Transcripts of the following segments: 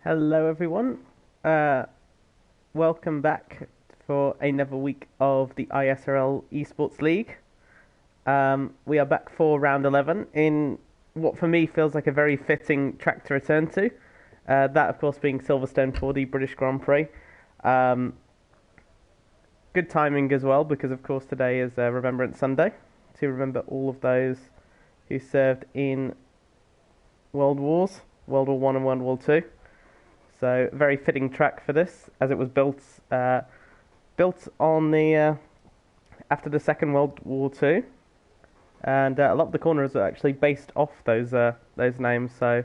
Hello, everyone. Uh, Welcome back for another week of the ISRL Esports League. We are back for round 11 in what for me feels like a very fitting track to return to. That, of course, being Silverstone for the British Grand Prix. Um, Good timing as well, because, of course, today is Remembrance Sunday to remember all of those who served in World Wars, World War One and World War Two. So very fitting track for this, as it was built on the after the Second World War Two, and a lot of the corners are actually based off those names. So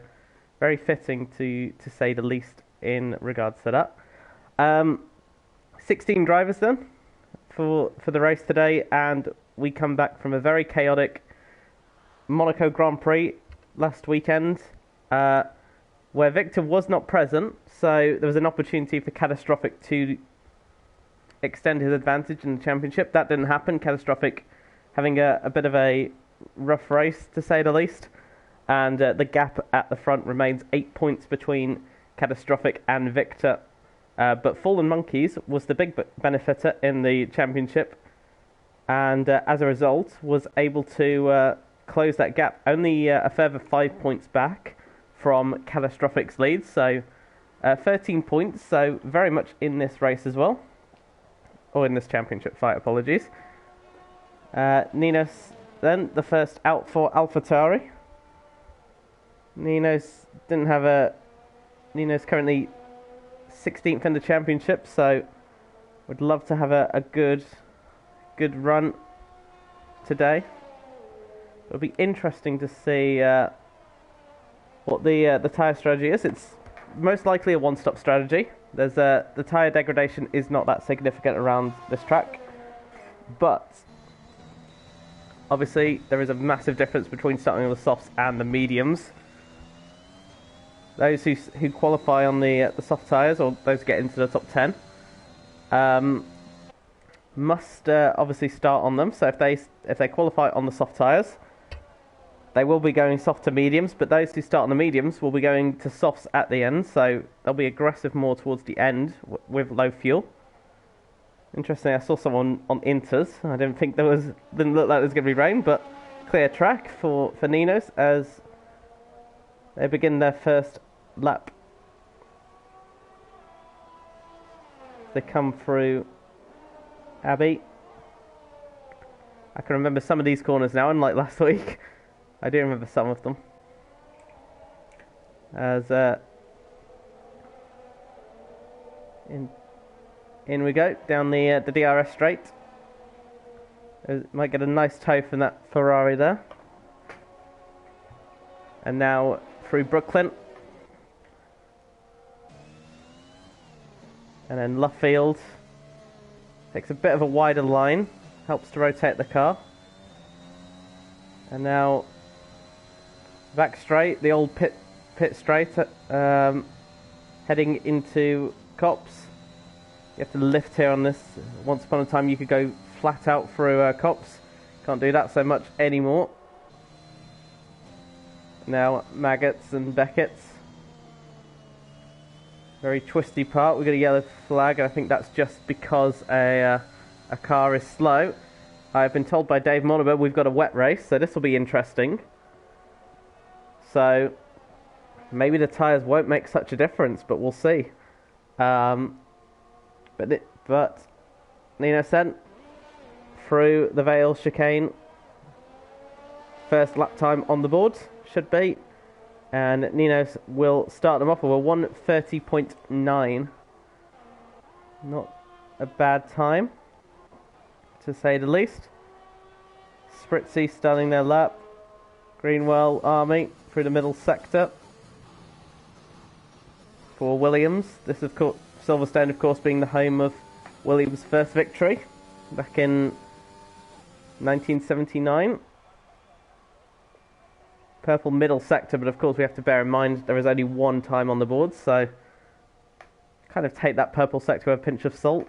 very fitting to say the least in regards to that. 16 drivers then for the race today, and we come back from a very chaotic Monaco Grand Prix last weekend. Where Victor was not present, so there was an opportunity for Catastrophic to extend his advantage in the championship. That didn't happen. Catastrophic having a bit of a rough race, to say the least, and the gap at the front remains 8 points between Catastrophic and Victor. But Fallen Monkeys was the big benefitor in the championship, and as a result was able to close that gap only a further 5 points back from Catastrophic's lead, so 13 points, so very much in this race as well, or in this championship fight, apologies. Ninos then, the first out for AlphaTauri. Ninos currently 16th in the championship, so would love to have a good run today. It'll be interesting to see what the tyre strategy is. It's most likely a one-stop strategy. The tyre degradation is not that significant around this track, but obviously there is a massive difference between starting with the softs and the mediums. Those who qualify on the soft tyres, or those who get into the top 10, must obviously start on them. So if they qualify on the soft tyres, they will be going soft to mediums, but those who start on the mediums will be going to softs at the end, so they'll be aggressive more towards the end with low fuel. Interesting, I saw someone on Inters. I didn't look like there was going to be rain, but clear track for Ninos as they begin their first lap. They come through Abbey. I can remember some of these corners now, unlike last week. I do remember some of them. As in we go down the DRS straight. Might get a nice toe from that Ferrari there. And now through Brooklyn, and then Luffield takes a bit of a wider line, helps to rotate the car, and now back straight, the old pit straight, heading into Copse. You have to lift here on this. Once upon a time you could go flat out through Copse. Can't do that so much anymore. Now Maggots and Beckett's. Very twisty part. We've got a yellow flag, and I think that's just because a car is slow. I've been told by Dave Moniber we've got a wet race, so this will be interesting. So maybe the tyres won't make such a difference, but we'll see. But Nino sent through the Vale chicane. First lap time on the board should be, and Ninos will start them off with a 1:30.9. Not a bad time, to say the least. Spritzy starting their lap. Greenwell Army through the middle sector for Williams. This, of course, Silverstone, of course, being the home of Williams' first victory back in 1979. Purple middle sector, but of course we have to bear in mind there is only one time on the board, so kind of take that purple sector with a pinch of salt.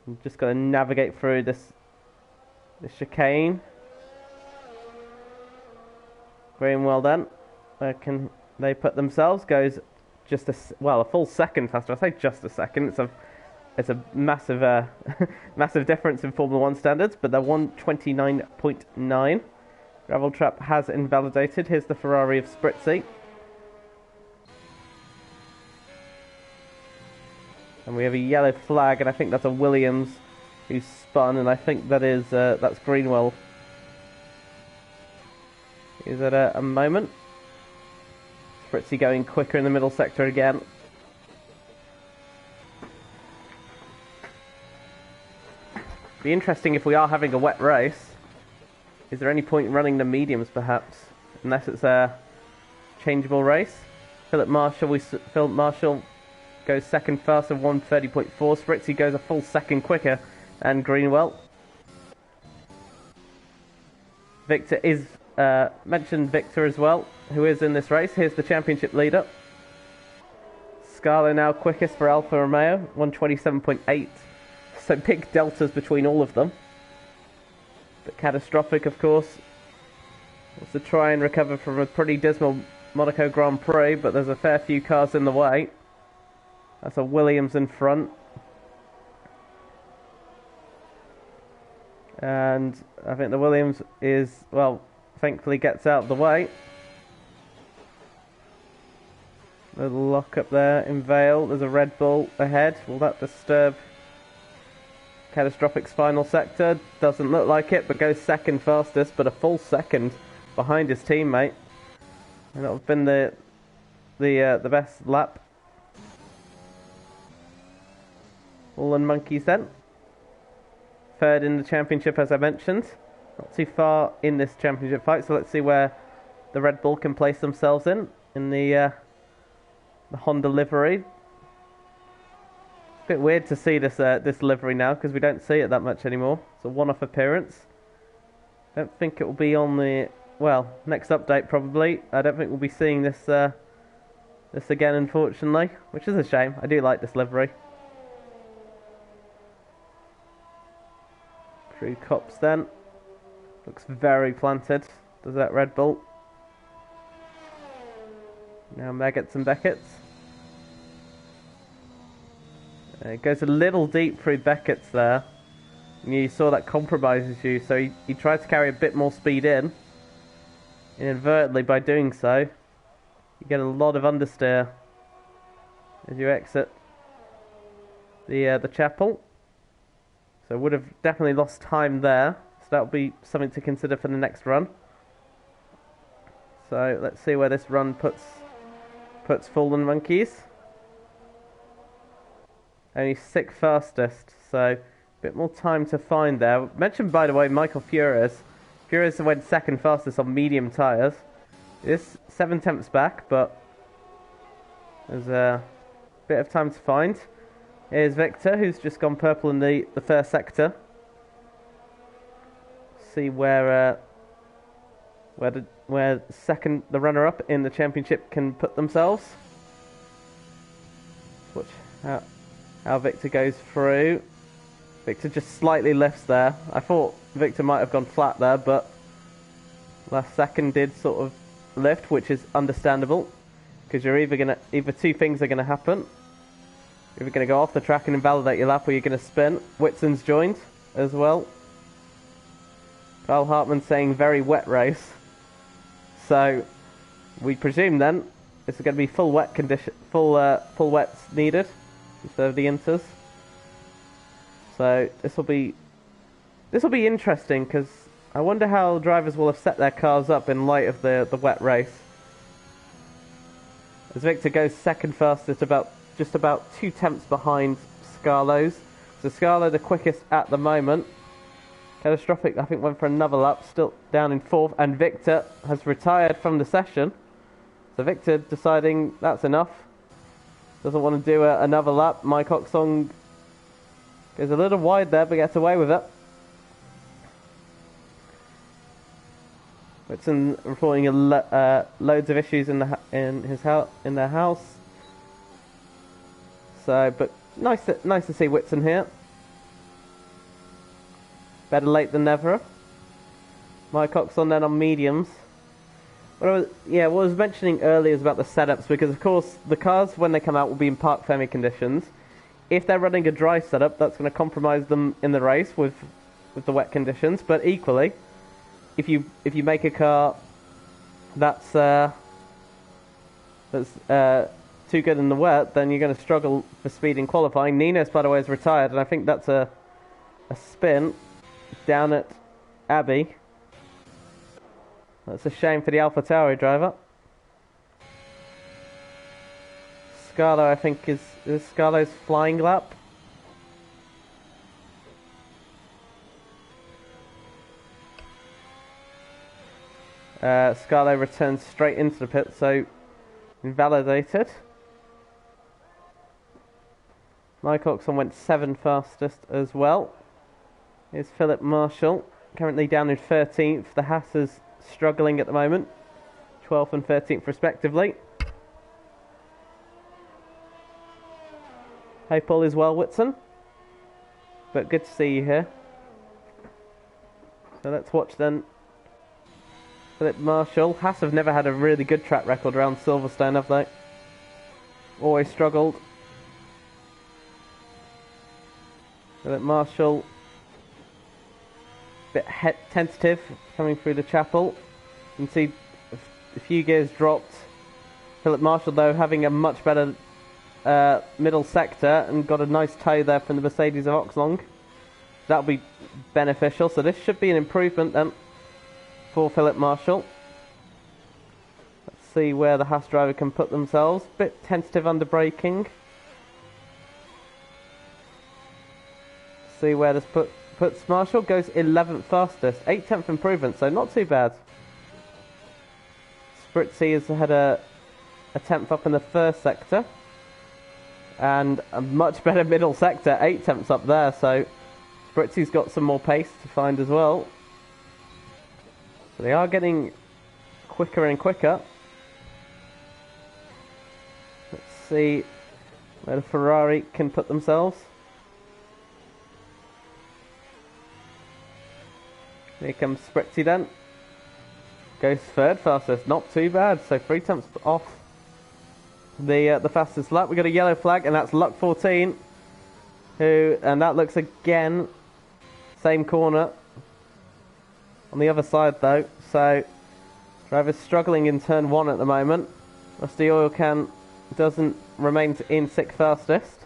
I'm just going to navigate through this chicane. Greenwell then can they put themselves. Goes just a full second faster. I say just a second. It's a massive massive difference in Formula 1 standards, but they're 1:29.9. Gravel trap has invalidated. Here's the Ferrari of Spritzy. And we have a yellow flag, and I think that's a Williams who's spun, and I think that's Greenwell. Is at a moment. Spritzy going quicker in the middle sector again. Be interesting if we are having a wet race. Is there any point in running the mediums, perhaps, unless it's a changeable race? Philip Marshall goes second faster, 1:30.4. Spritzy goes a full second quicker, and Greenwell. Victor is mentioned Victor as well, who is in this race. Here's the championship leader. Scala now quickest for Alfa Romeo, 1:27.8. So big deltas between all of them. But catastrophic, of course. Wants to try and recover from a pretty dismal Monaco Grand Prix, but there's a fair few cars in the way. That's a Williams in front. And I think the Williams is, well, thankfully gets out of the way. Little lock up there in Vale. There's a Red Bull ahead. Will that disturb Catastrophics final sector? Doesn't look like it, but goes second fastest, but a full second behind his teammate. And that would have been the best lap. Fallen Monkeys then. Third in the championship, as I mentioned. Not too far in this championship fight, so let's see where the Red Bull can place themselves in the Honda livery. Bit weird to see this livery now, because we don't see it that much anymore. It's a one-off appearance. Don't think it will be on the next update probably. I don't think we'll be seeing this again, unfortunately, which is a shame. I do like this livery. Through Cops then. Looks very planted. Does that Red Bull? Now Meggetts and Beckett's. It goes a little deep through Beckett's there. And you saw that compromises you, so he tried to carry a bit more speed in. Inadvertently, by doing so, you get a lot of understeer as you exit the chapel. So would have definitely lost time there. So that'll be something to consider for the next run. So let's see where this run puts Fallen Monkeys. Only 6th fastest, so a bit more time to find there. Mentioned, by the way, Michael Fures. Fures went second fastest on medium tyres. It is 7/10 back, but there's a bit of time to find. Here's Victor, who's just gone purple in the first sector. See where the runner-up in the championship can put themselves. Watch how Victor goes through. Victor just slightly lifts there. I thought Victor might have gone flat there, but last second did sort of lift, which is understandable, because you're either two things are gonna happen. You're either gonna go off the track and invalidate your lap, or you're gonna spin. Whitson's joined as well. Kyle Hartman saying very wet race. So we presume then it's going to be full wet condition, full wets needed instead of the inters. So this will be interesting, because I wonder how drivers will have set their cars up in light of the wet race. As Victor goes second fastest, just about 2 tenths behind Scarlo's. So Scarlo the quickest at the moment. Catastrophic, I think, went for another lap, still down in 4th, and Victor has retired from the session. So Victor deciding that's enough. Doesn't want to do another lap. Mike Oxong goes a little wide there, but gets away with it. Whitson reporting loads of issues in their house. So, but nice to see Whitson here. Better late than never. Mike Oxon then on mediums. What I was mentioning earlier is about the setups, because of course the cars when they come out will be in park friendly conditions. If they're running a dry setup, that's going to compromise them in the race with the wet conditions. But equally, if you make a car that's too good in the wet, then you're going to struggle for speed in qualifying. Ninos, by the way, is retired, and I think that's a spin down at Abbey. That's a shame for the AlphaTauri driver. Scarlo, I think, is Scarlo's flying lap. Scarlo returns straight into the pit, so invalidated. Mike Oxon went 7th fastest as well. Here's Philip Marshall, currently down in 13th. The Haas is struggling at the moment, 12th and 13th respectively. Hope all is well, Whitson. But good to see you here. So let's watch then. Philip Marshall. Haas have never had a really good track record around Silverstone, have they? Always struggled. Philip Marshall, a bit tentative coming through the chapel. You can see a few gears dropped. Philip Marshall, though, having a much better middle sector and got a nice toe there from the Mercedes of Oxlong. That'll be beneficial. So this should be an improvement then for Philip Marshall. Let's see where the Haas driver can put themselves. Bit tentative under braking. See where this puts Marshall. Goes 11th fastest, 8/10 improvement, so not too bad. Spritzy has had a 10th up in the first sector and a much better middle sector, 8/10 up there, so Spritzy's got some more pace to find as well. So they are getting quicker and quicker. Let's see where the Ferrari can put themselves. Here comes Spritzy then. Goes 3rd fastest, not too bad. So 3/10 off the fastest lap. We got a yellow flag, and that's Luck 14. And that looks again same corner. On the other side though, so driver's struggling in turn 1 at the moment. Rusty Oil Can doesn't remain in 6th fastest.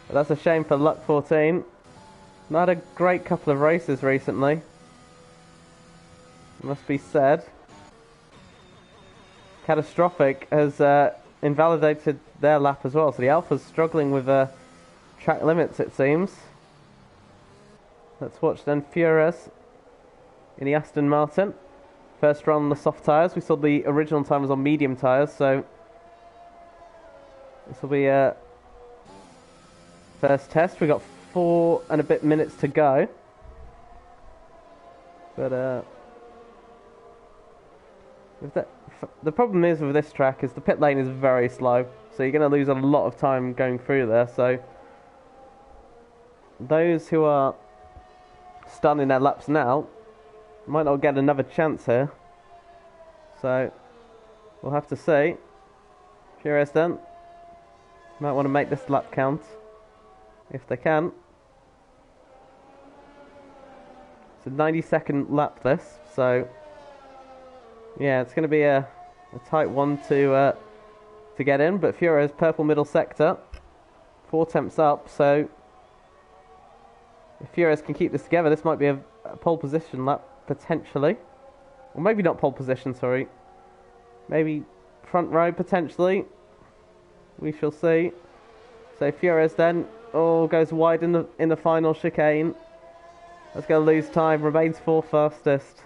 But that's a shame for Luck 14. Not a great couple of races recently, must be said. Catastrophic has invalidated their lap as well, so the Alpha's struggling with track limits, it seems. Let's watch then Fures in the Aston Martin. First run on the soft tyres. We saw the original time was on medium tyres, so this will be a first test. We got 4 and a bit minutes to go, but the problem is with this track is the pit lane is very slow, so you're going to lose a lot of time going through there. So those who are starting their laps now might not get another chance here. So we'll have to see. Fures then might want to make this lap count if they can. It's a 90-second lap this, so yeah, it's going to be a tight one to get in. But Fures, purple middle sector, 4/10 up, so if Fures can keep this together, this might be a pole position lap potentially, or maybe not pole position. Sorry, maybe front row potentially. We shall see. So Fures then goes wide in the final chicane. That's going to lose time. Remains 4th fastest.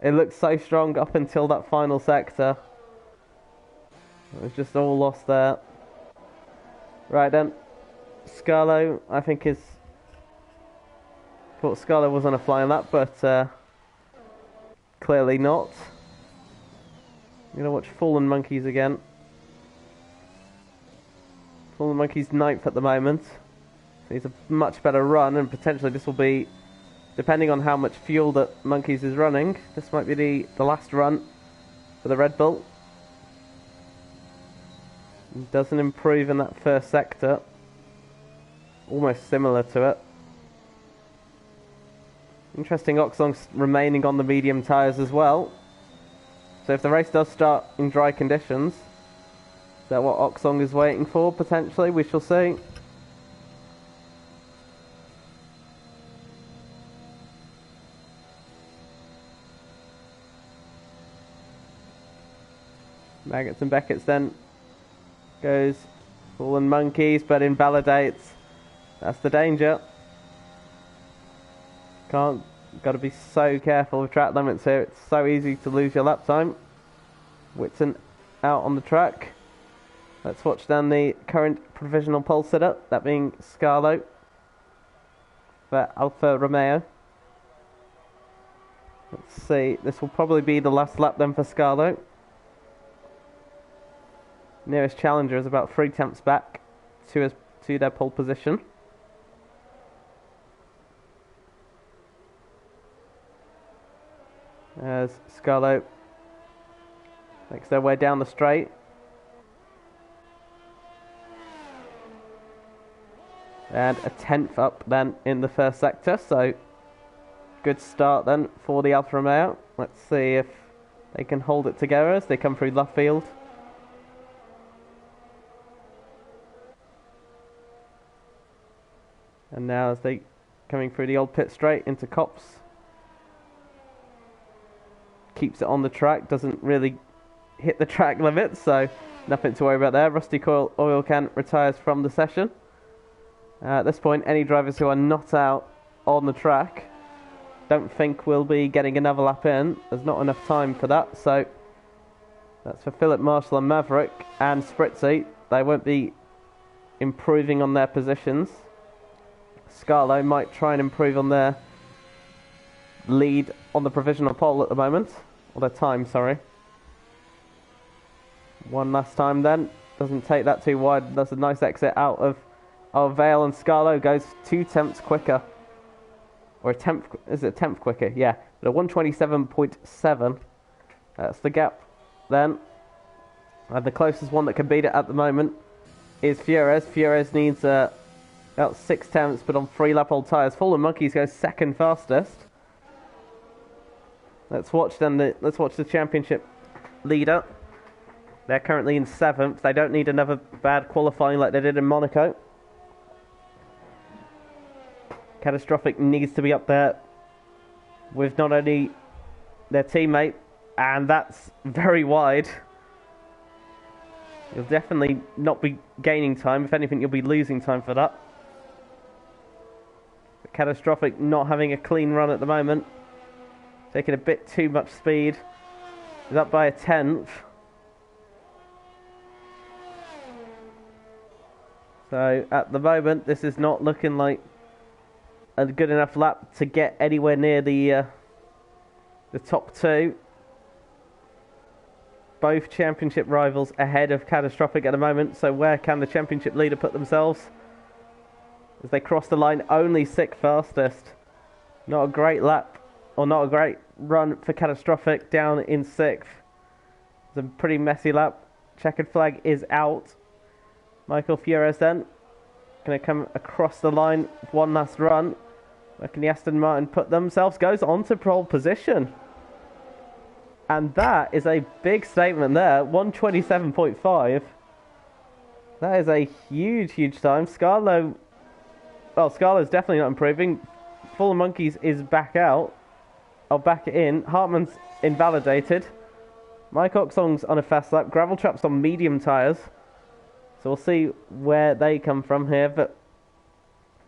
It looked so strong up until that final sector. It was just all lost there. Right then, Scarlo, I think thought Scarlo was on a flying lap, but clearly not. I'm going to watch Fallen Monkeys again. Fallen Monkeys 9th at the moment. So he's a much better run, and potentially this will be, depending on how much fuel that Monkeys is running, this might be the last run for the Red Bull. Doesn't improve in that first sector. Almost similar to it. Interesting, Oxong's remaining on the medium tyres as well. So if the race does start in dry conditions, is that what Oxong is waiting for, potentially? We shall see. Maggots and Beckett's then goes fallen monkeys, but invalidates. That's the danger. Got to be so careful with track limits here. It's so easy to lose your lap time. Whitson out on the track. Let's watch then the current provisional pole sitter, that being Scarlo for Alfa Romeo. Let's see, this will probably be the last lap then for Scarlo. Nearest challenger is about 3 tenths back to their pole position. As Scarlo makes their way down the straight. And a 10th up then in the first sector, so good start then for the Alfa Romeo. Let's see if they can hold it together as they come through Luffield. And now as they coming through the old pit straight into Copse. Keeps it on the track, doesn't really hit the track limit, so nothing to worry about there. Rusty Coil Oil Can retires from the session. At this point, any drivers who are not out on the track don't think we'll be getting another lap in. There's not enough time for that, so that's for Philip Marshall and Maverick and Spritzy. They won't be improving on their positions. Scarlo might try and improve on their lead on the provisional pole at the moment, or their time, sorry. One last time then, doesn't take that too wide. That's a nice exit out of Vale, and Scarlo goes 2 tenths quicker, or a tenth, is it a tenth quicker? Yeah, but a 127.7. That's the gap then. And the closest one that can beat it at the moment is Fures. Fures needs about 6 tenths, but on 3 lap old tyres. Fallen Monkeys goes second fastest. Let's watch the championship leader. They're currently in 7th. They don't need another bad qualifying like they did in Monaco. Catastrophic needs to be up there with not only their teammate, and that's very wide. You'll definitely not be gaining time. If anything, you'll be losing time for that. But Catastrophic not having a clean run at the moment. Taking a bit too much speed. Is up by a 10th. So at the moment, this is not looking like a good enough lap to get anywhere near the top 2. Both championship rivals ahead of Catastrophic at the moment. So where can the championship leader put themselves? As they cross the line, only 6th fastest. Not a great lap, or not a great run for Catastrophic, down in 6th. It's a pretty messy lap. Checkered flag is out. Michael Fures then going to come across the line with one last run. Where can the Aston Martin put themselves? Goes on to pole position. And that is a big statement there. 127.5. That is a huge, huge time. Scarlo's definitely not improving. Fallen Monkeys is back out. Or back in. Hartman's invalidated. Mike Oxong's on a fast lap. Gravel Trap's on medium tyres. So we'll see where they come from here. But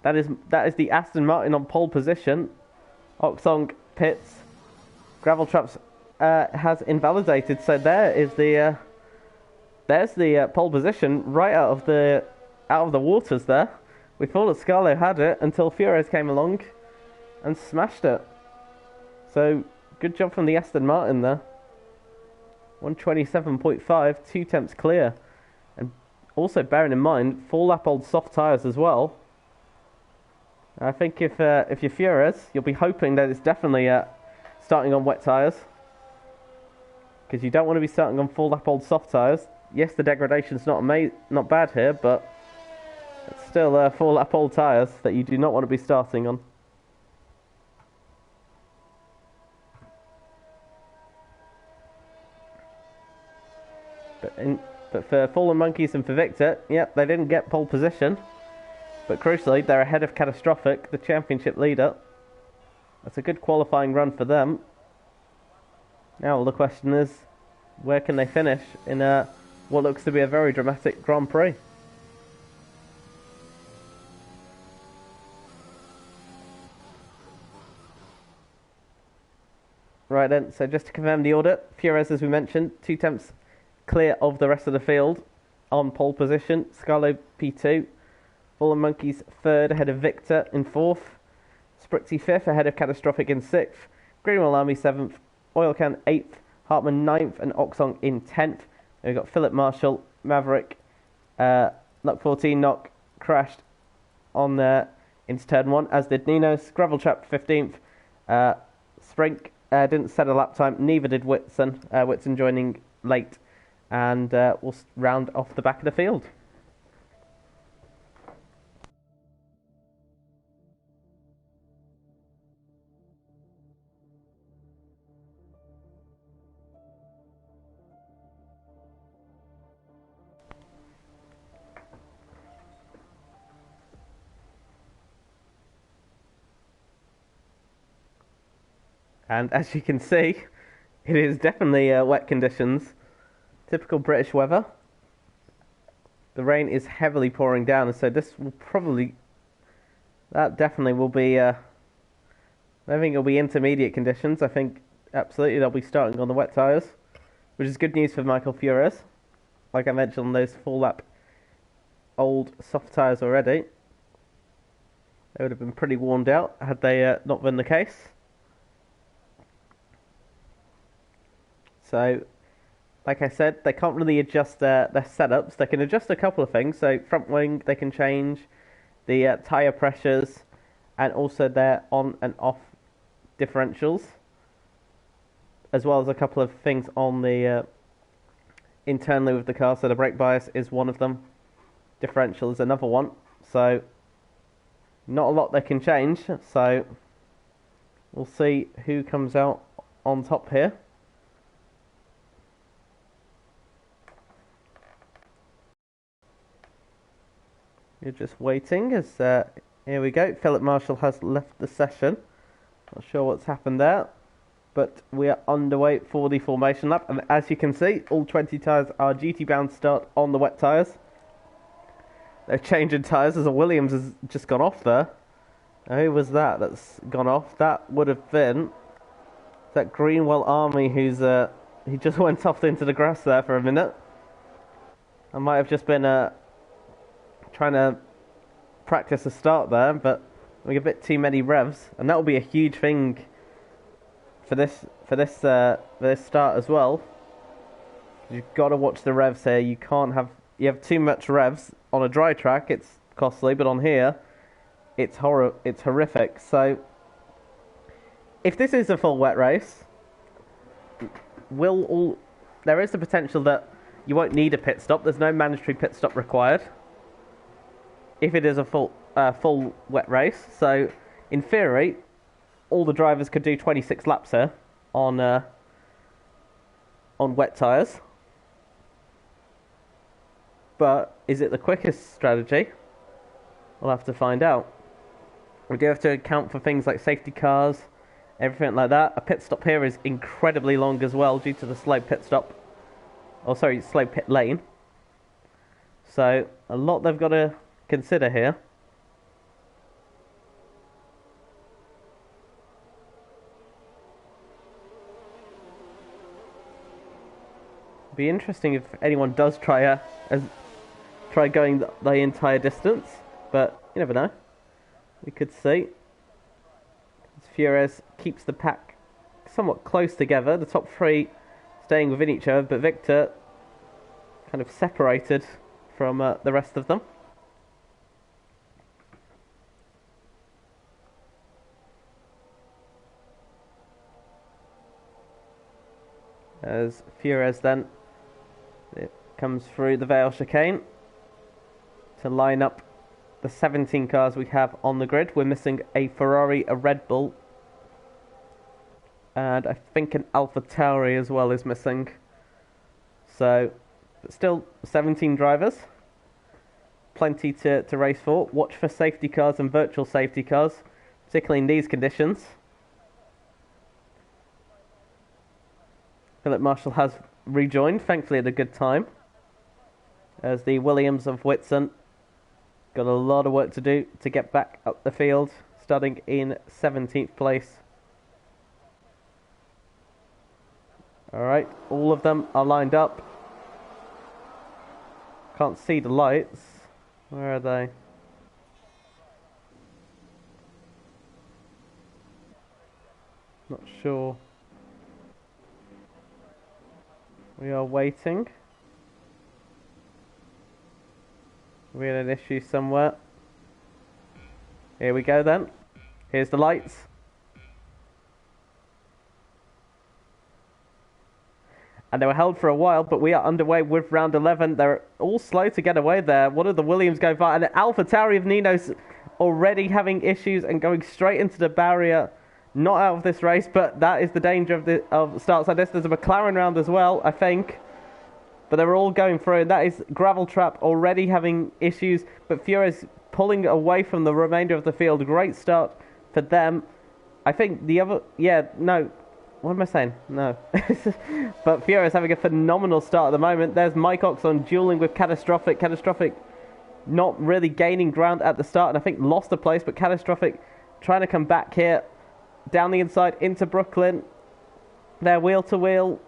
that is the Aston Martin on pole position. Oxong pits. Gravel Trap's has invalidated. So there's the pole position right out of the waters there. We thought that Scarlo had it until Fures came along and smashed it. So good job from the Aston Martin there. 127.5, 2 tenths clear. And also bearing in mind, 4 lap old soft tyres as well. I think if you're Fures, you'll be hoping that it's definitely starting on wet tyres. because you don't want to be starting on full lap old soft tyres. Yes, the degradation's not bad here, but it's still full lap old tyres that you do not want to be starting on. But for Fallen Monkeys and for Victor, yep, they didn't get pole position. But crucially, they're ahead of Catastrophic, the championship leader. That's a good qualifying run for them. Now the question is, where can they finish in what looks to be a very dramatic Grand Prix? Right then, so just to confirm the order, Fures, as we mentioned, 2 tenths clear of the rest of the field on pole position. Scarlo P2, Fallen Monkeys 3rd ahead of Victor in 4th, Sprixie 5th ahead of Catastrophic in 6th, Greenwell Army 7th, Oil Can 8th, Hartman 9th and Oxong in 10th. And we've got Philip Marshall, Maverick, Luck 14 knock crashed on into turn 1, as did Ninos. Gravel Trap 15th, Sprink didn't set a lap time, neither did Whitson. Whitson joining late, and we'll round off the back of the field. And as you can see, it is definitely wet conditions. Typical British weather. The rain is heavily pouring down, and so this will probably... That definitely will be... I don't think it'll be intermediate conditions. I think absolutely they'll be starting on the wet tyres, which is good news for Michael Fures. Like I mentioned, on those full lap old soft tyres already. They would have been pretty worn out had they not been the case. So, like I said, they can't really adjust their setups. They can adjust a couple of things. So, front wing, they can change the tyre pressures and also their on and off differentials, as well as a couple of things on the internally with the car. So, the brake bias is one of them. Differential is another one. So, not a lot they can change. So, we'll see who comes out on top here. You're just waiting as here we go. Philip Marshall has left the session. Not sure what's happened there, but we are underway for the formation lap. And as you can see, all 20 tyres are GT bound start on the wet tyres. They're changing tyres as a Williams has just gone off there. Now, who was that that's gone off? That would have been that Greenwell Army who's he just went off into the grass there for a minute. I might have just been trying to practice a start there, but we get a bit too many revs, and that will be a huge thing for this start as well. You've got to watch the revs here. You have too much revs on a dry track. It's costly, but on here, it's horrific. So, if this is a full wet race, there is the potential that you won't need a pit stop. There's no mandatory pit stop required if it is a full wet race. So, in theory, all the drivers could do 26 laps here on wet tyres. But is it the quickest strategy? We'll have to find out. We do have to account for things like safety cars, everything like that. A pit stop here is incredibly long as well due to the slow pit stop. Oh, sorry, slow pit lane. So, a lot they've got to consider here. Be interesting if anyone does try going the entire distance, but you never know. We could see. Fures keeps the pack somewhat close together. The top three staying within each other, but Victor kind of separated from the rest of them. As Fures then it comes through the Vale chicane to line up the 17 cars we have on the grid. We're missing a Ferrari, a Red Bull, and I think an AlphaTauri as well is missing. So, but still 17 drivers. Plenty to race for. Watch for safety cars and virtual safety cars, particularly in these conditions. Philip Marshall has rejoined, thankfully at a good time, as the Williams of Whitsun got a lot of work to do to get back up the field, starting in 17th place. Alright, all of them are lined up. Can't see the lights. Where are they? Not sure. We are waiting. We had an issue somewhere. Here we go then. Here's the lights. And they were held for a while, but we are underway with round 11. They're all slow to get away there. One of the Williams go by, and AlphaTauri of Nino's already having issues and going straight into the barrier. Not out of this race, but that is the danger of starts like this. There's a McLaren round as well, I think. But they're all going through, and that is Gravel Trap already having issues. But Fures pulling away from the remainder of the field. Great start for them. I think the other... Yeah, no... What am I saying? No. But Fures having a phenomenal start at the moment. There's Mike Oxon dueling with Catastrophic. Catastrophic not really gaining ground at the start, and I think lost the place, but Catastrophic trying to come back here. Down the inside into Brooklyn. They're wheel to wheel.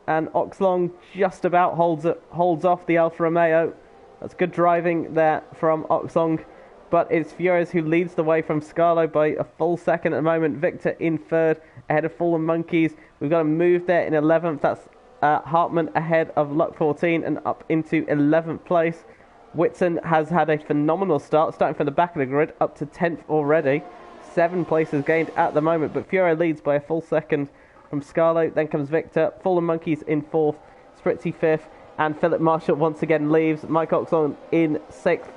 And Oxlong just about holds off the Alfa Romeo. That's good driving there from Oxlong. But it's Fures who leads the way from Scarlo by a full second at the moment. Victor in third, ahead of Fallen Monkeys. We've got a move there in 11th. That's Hartman ahead of Luck 14 and up into 11th place. Whitson has had a phenomenal start, starting from the back of the grid, up to 10th already. 7 places gained at the moment, but Fure leads by a full second from Scarlo. Then comes Victor, Fallen Monkeys in 4th, Spritzy 5th, and Philip Marshall once again leaves. Mike Oxon in 6th.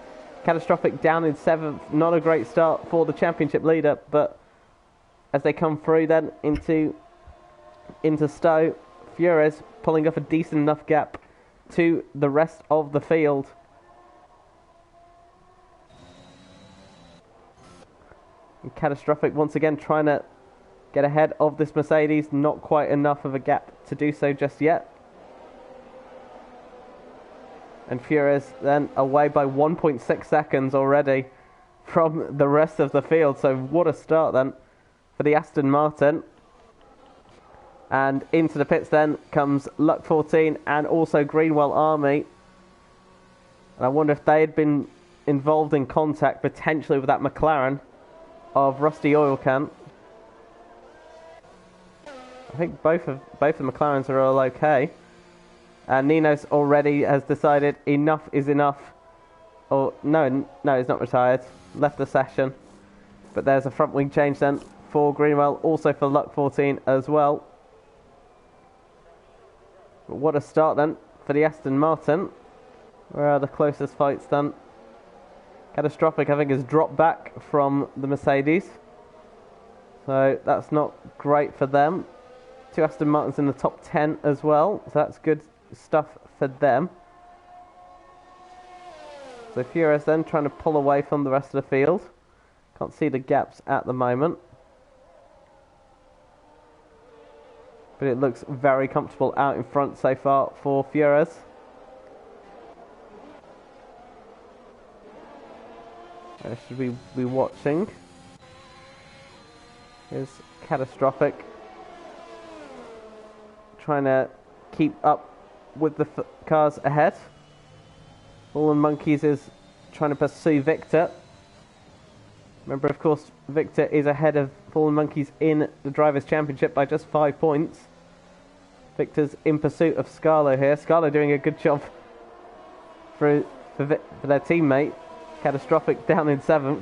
Catastrophic down in 7th. Not a great start for the championship leader, but as they come through then into Stowe, Fures pulling up a decent enough gap to the rest of the field. And Catastrophic once again trying to get ahead of this Mercedes. Not quite enough of a gap to do so just yet. And Fures then away by 1.6 seconds already from the rest of the field. So what a start then for the Aston Martin. And into the pits then comes Luck 14 and also Greenwell Army. And I wonder if they had been involved in contact potentially with that McLaren of Rusty Oil Can. I think both the McLarens are all okay. And Ninos already has decided enough is enough. Or, no, he's not retired. Left the session. But there's a front wing change then for Greenwell. Also for Luck 14 as well. But what a start then for the Aston Martin. Where are the closest fights then? Catastrophic, I think, has dropped back from the Mercedes. So that's not great for them. 2 Aston Martins in the top 10 as well. So that's good stuff for them. So Fures then trying to pull away from the rest of the field. Can't see the gaps at the moment. But it looks very comfortable out in front so far for Fures. Should we be watching? Here's Catastrophic trying to keep up with the cars ahead. Fallen Monkeys is trying to pursue Victor. Remember, of course, Victor is ahead of Fallen Monkeys in the Drivers' Championship by just 5 points. Victor's in pursuit of Scarlo here. Scarlo doing a good job for their teammate. Catastrophic down in 7th,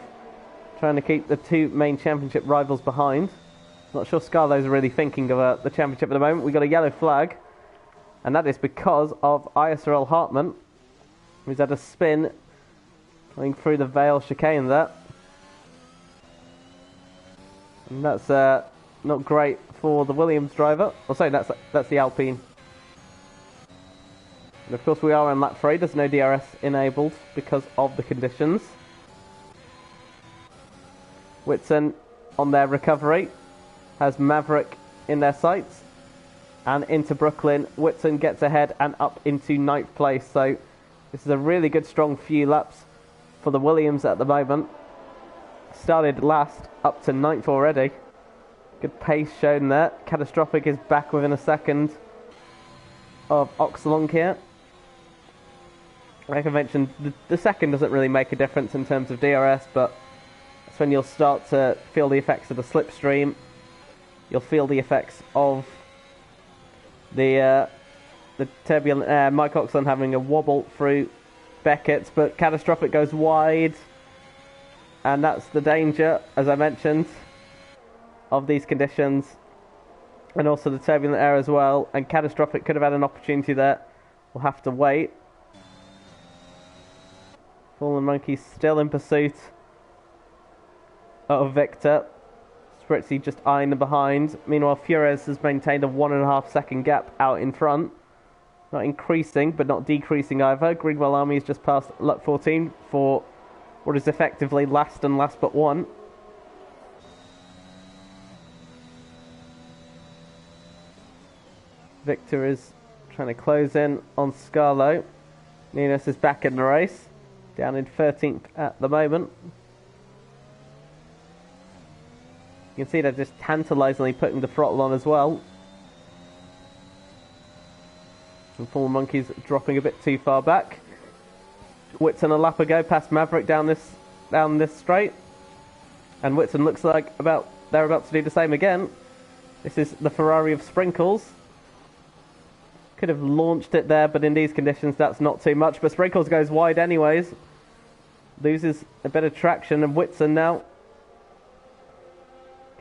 trying to keep the 2 main championship rivals behind. Not sure Scarlo's really thinking about the championship at the moment. We got a yellow flag. And that is because of ISRL Hartman, who's had a spin going through the Vale chicane there. And that's not great for the Williams driver. Oh, sorry, that's the Alpine. And of course we are on lap 3, there's no DRS enabled because of the conditions. Whitson on their recovery has Maverick in their sights. And into Brooklyn, Whitson gets ahead and up into 9th place. So this is a really good strong few laps for the Williams at the moment. Started last, up to 9th already. Good pace shown there. Catastrophic is back within a second of Oxalong here. Like I mentioned, the second doesn't really make a difference in terms of DRS, but that's when you'll start to feel the effects of the slipstream. You'll feel the effects of the turbulent air. Mike Oxlund having a wobble through Beckett's, but Catastrophic goes wide, and that's the danger, as I mentioned, of these conditions, and also the turbulent air as well. And Catastrophic could have had an opportunity there. We'll have to wait. Fallen Monkey still in pursuit of Victor. Spritzy just eyeing them behind. Meanwhile, Fures has maintained a 1.5 second gap out in front. Not increasing, but not decreasing either. Greenwell Army has just passed lap 14 for what is effectively last and last but one. Victor is trying to close in on Scarlo. Ninos is back in the race, down in 13th at the moment. You can see they're just tantalisingly putting the throttle on as well. And Fallen Monkey's dropping a bit too far back. Whitson a lap ago past Maverick down this straight. And Whitson looks like they're about to do the same again. This is the Ferrari of Sprinkles. Could have launched it there, but in these conditions that's not too much. But Sprinkles goes wide anyways. Loses a bit of traction, and Whitson now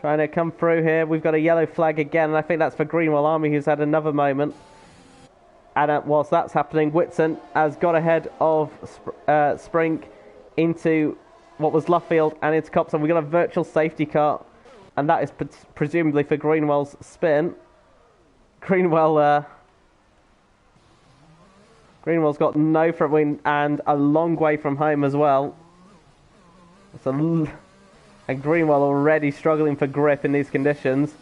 trying to come through here. We've got a yellow flag again, and I think that's for Greenwell Army, who's had another moment. And whilst that's happening, Whitson has got ahead of Sprink into what was Luffield and into Copse. And we've got a virtual safety car, and that is presumably for Greenwell's spin. Greenwell's got no front wing and a long way from home as well. And Greenwell already struggling for grip in these conditions.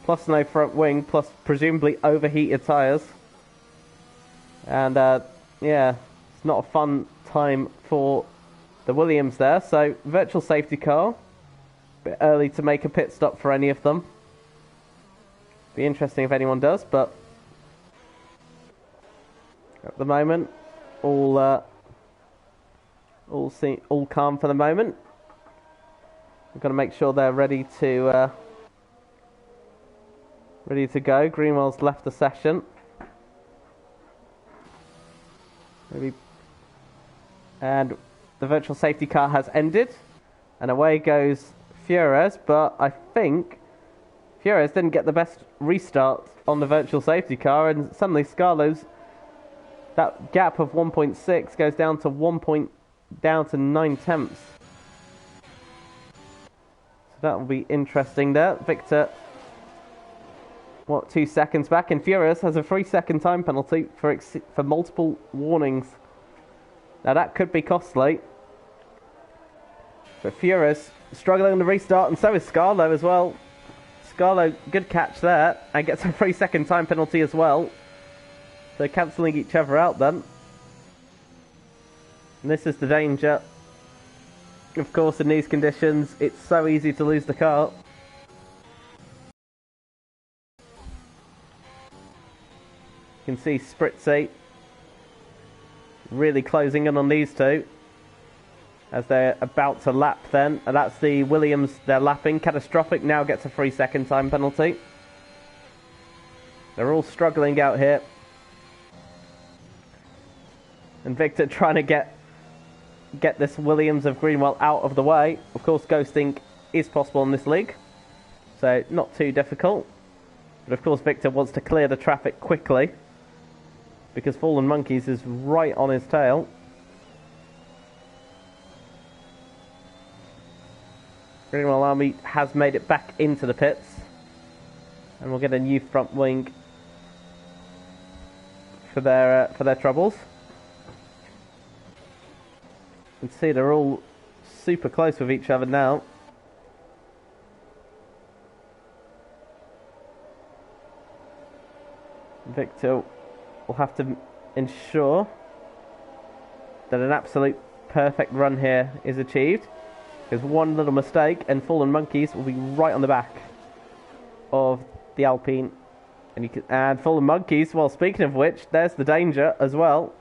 Plus no front wing, plus presumably overheated tyres. And yeah, it's not a fun time for the Williams there. So virtual safety car. Bit early to make a pit stop for any of them. Be interesting if anyone does, but at the moment, all calm for the moment. We've got to make sure they're ready to go. Greenwell's left the session. Maybe, and the virtual safety car has ended, and away goes Fures. But I think Fures didn't get the best restart on the virtual safety car, and suddenly Scarlo's that gap of 1.6 goes down to 9 tenths. So that will be interesting there. Victor, 2 seconds back, and Furious has a 3-second time penalty for multiple warnings. Now that could be costly. But Furious struggling to restart, and so is Scarlo as well. Scarlo, good catch there, and gets a 3-second time penalty as well. So cancelling each other out then. And this is the danger. Of course, in these conditions, it's so easy to lose the car. You can see Spritzy really closing in on these two as they're about to lap then. And that's the Williams they're lapping. Catastrophic now gets a 3-second time penalty. They're all struggling out here. And Victor trying to get this Williams of Greenwell out of the way. Of course, ghosting is possible in this league, so not too difficult. But of course, Victor wants to clear the traffic quickly because Fallen Monkeys is right on his tail. Greenwell Army has made it back into the pits, and we'll get a new front wing for their troubles. You can see they're all super close with each other now. Victor will have to ensure that an absolute perfect run here is achieved, because one little mistake and Fallen Monkeys will be right on the back of the Alpine. And Fallen Monkeys, well, speaking of which, there's the danger as well.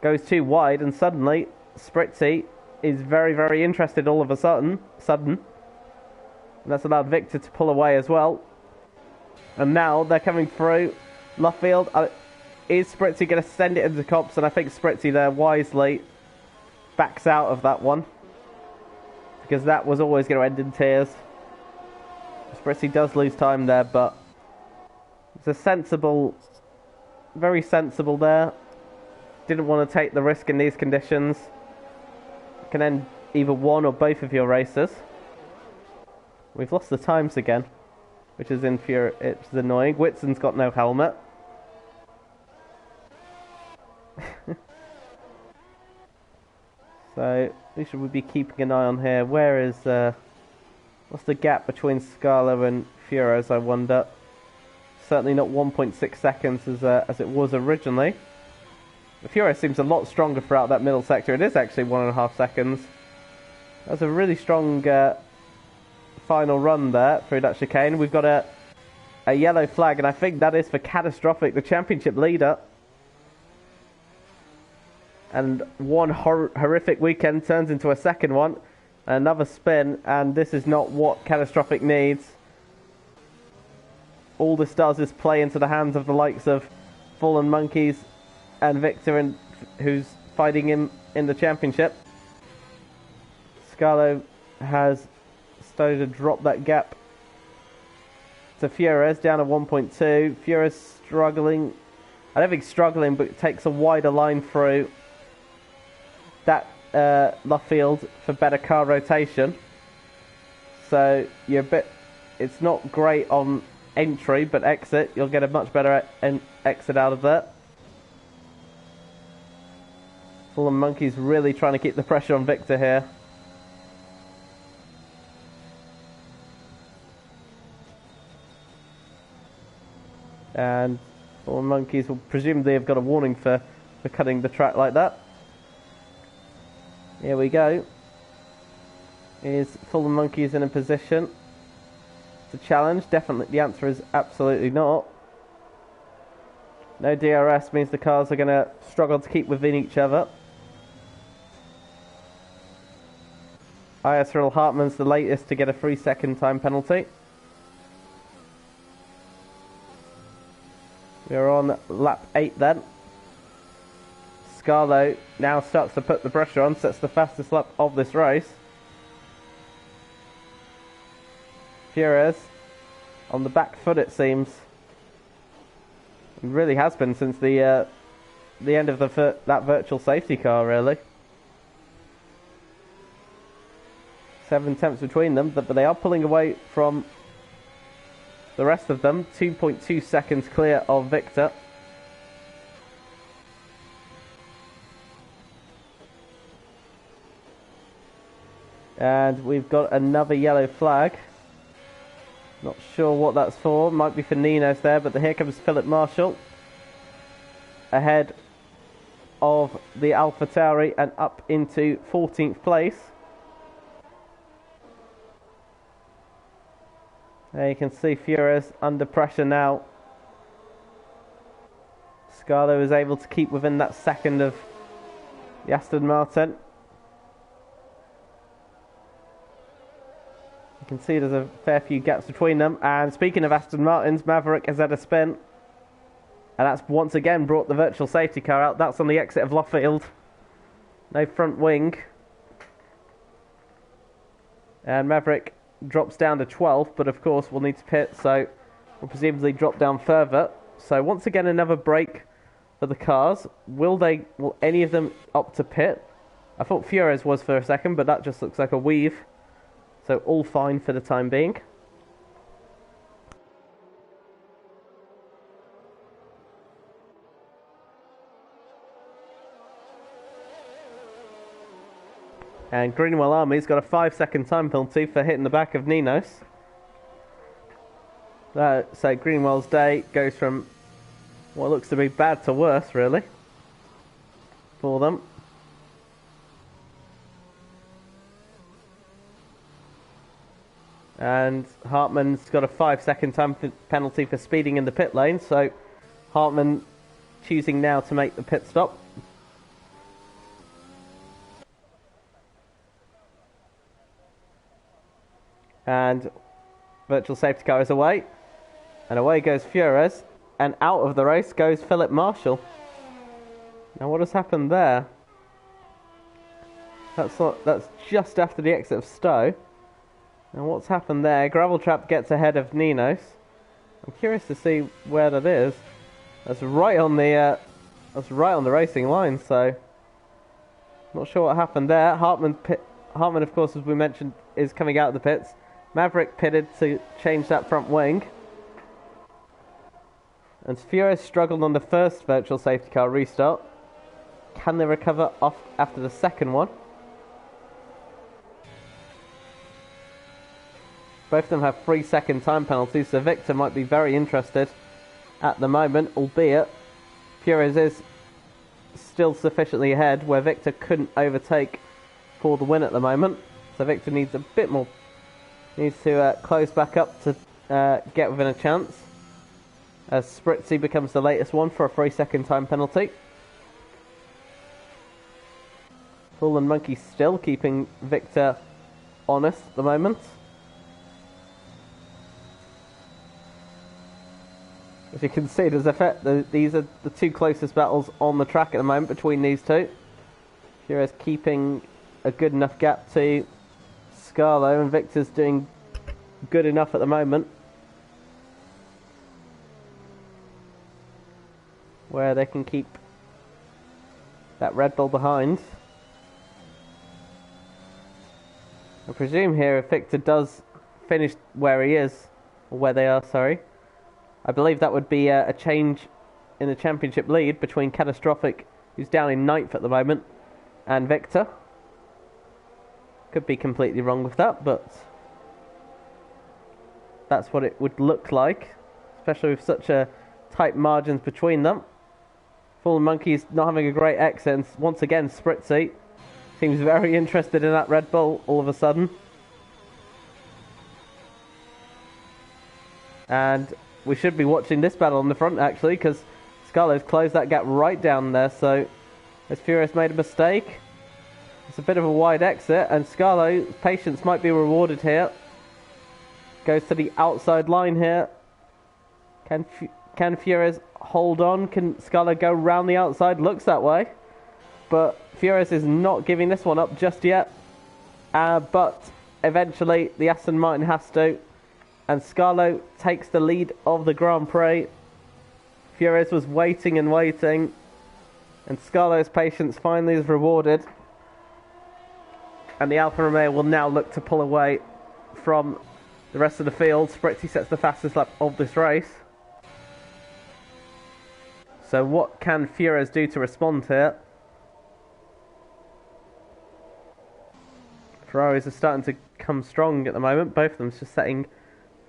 Goes too wide, and suddenly Spritzy is very, very interested all of a sudden. And that's allowed Victor to pull away as well. And now they're coming through. Luffield, is Spritzy going to send it into Cops? And I think Spritzy there wisely backs out of that one, because that was always going to end in tears. Spritzy does lose time there, but it's a sensible, very sensible there. Didn't want to take the risk in these conditions. It can end either one or both of your races. We've lost the times again, which is it's annoying. Whitson's got no helmet. So who should we be keeping an eye on here? Where is what's the gap between Scala and Furos, I wonder? Certainly not 1.6 seconds as it was originally. The Furos seems a lot stronger throughout that middle sector. It is actually 1.5 seconds. That's a really strong final run there through that chicane. We've got a yellow flag, and I think that is for Catastrophic, the championship leader. And one horrific weekend turns into a second one. Another spin, and this is not what Catastrophic needs. All this does is play into the hands of the likes of Fallen Monkeys and Victor, who's fighting him in the championship. Scarlo has started to drop that gap to Fures, down to 1.2. Fures struggling. I don't think struggling, but takes a wider line through that Luffield for better car rotation. So you're a bit, it's not great on entry, but exit, you'll get a much better exit out of that. Fallen Monkeys really trying to keep the pressure on Victor here. And Fallen Monkeys will presumably have got a warning for cutting the track like that. Here we go. Is Fallen Monkeys in a position to challenge? Definitely, the answer is absolutely not. No DRS means the cars are going to struggle to keep within each other. ISRL Hartman's the latest to get a 3-second time penalty. We're on lap 8 then. Scarlo now starts to put the pressure on, sets the fastest lap of this race. Fures on the back foot, it seems. It really has been since the end of that virtual safety car, really. 7 tenths between them, but they are pulling away from the rest of them. 2.2 seconds clear of Victor. And we've got another yellow flag. Not sure what that's for. Might be for Nino's there, but here comes Philip Marshall. Ahead of the Alpha Tauri and up into 14th place. There you can see Fures under pressure now. Scarlo is able to keep within that second of the Aston Martin. You can see there's a fair few gaps between them. And speaking of Aston Martins, Maverick has had a spin. And that's once again brought the virtual safety car out. That's on the exit of Luffield. No front wing. And Maverick drops down to 12th, but of course we'll need to pit, so we'll presumably drop down further. So once again another break for the cars. Will any of them opt to pit? I thought Fures was for a second, but that just looks like a weave. So all fine for the time being. And Greenwell Army's got a 5-second time penalty for hitting the back of Ninos. So Greenwell's day goes from what looks to be bad to worse, really, for them. And Hartman's got a 5-second time penalty for speeding in the pit lane, so Hartman choosing now to make the pit stop. And virtual safety car is away. And away goes Fures. And out of the race goes Philip Marshall. Now what has happened there? That's just after the exit of Stowe. Now what's happened there? Gravel Trap gets ahead of Ninos. I'm curious to see where that is. That's right on the racing line, so not sure what happened there. Hartman, of course, as we mentioned, is coming out of the pits. Maverick pitted to change that front wing. And Furious struggled on the first virtual safety car restart. Can they recover off after the second one? Both of them have 3-second time penalties, so Victor might be very interested at the moment, albeit Furious is still sufficiently ahead where Victor couldn't overtake for the win at the moment. So Victor needs a bit more. Needs to close back up to get within a chance. As Spritzy becomes the latest one for a 3-second time penalty. Fallen Monkey still keeping Victor honest at the moment. As you can see, these are the two closest battles on the track at the moment between these two. Furious keeping a good enough gap to Scarlo, and Victor's doing good enough at the moment where they can keep that Red Bull behind. I presume here if Victor does finish where he is, or where they are, sorry, I believe that would be a change in the championship lead between Catastrophic, who's down in 9th at the moment, and Victor. Could be completely wrong with that, but that's what it would look like, especially with such a tight margins between them. Fallen Monkey's not having a great exit, and once again Spritzy seems very interested in that Red Bull all of a sudden. And we should be watching this battle on the front actually, because Scarlo's closed that gap right down there, so has Furious made a mistake? It's a bit of a wide exit, and Scarlo's patience might be rewarded here. Goes to the outside line here. Can Furious hold on? Can Scarlo go round the outside? Looks that way. But Furious is not giving this one up just yet. But eventually the Aston Martin has to. And Scarlo takes the lead of the Grand Prix. Furious was waiting and waiting. And Scarlo's patience finally is rewarded. And the Alfa Romeo will now look to pull away from the rest of the field. Spritzy sets the fastest lap of this race. So what can Furious do to respond here? Ferraris are starting to come strong at the moment. Both of them just setting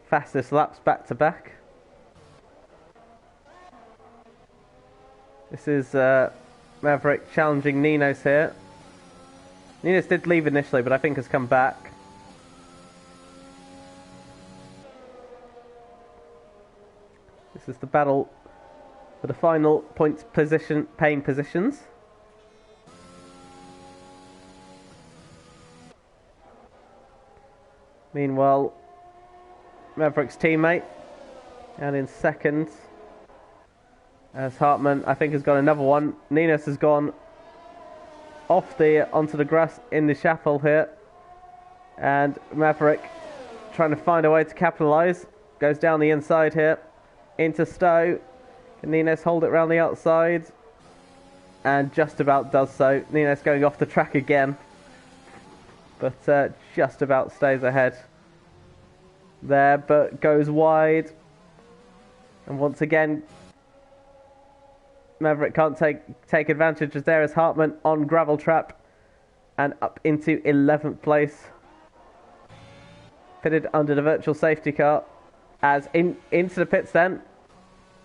fastest laps back to back. This is Maverick challenging Ninos here. Ninos did leave initially, but I think has come back. This is the battle for the final points position, paying positions. Meanwhile, Maverick's teammate, and in second, as Hartman, I think, has got another one. Ninos has gone onto the grass in the chapel here, and Maverick trying to find a way to capitalise. Goes down the inside here into Stowe. Can Ninos hold it round the outside? and just about does so. Nino's going off the track again, but just about stays ahead there, but goes wide. And once again, Maverick can't take advantage, as there is Hartman on gravel trap and up into 11th place. Fitted under the virtual safety car. As into the pits then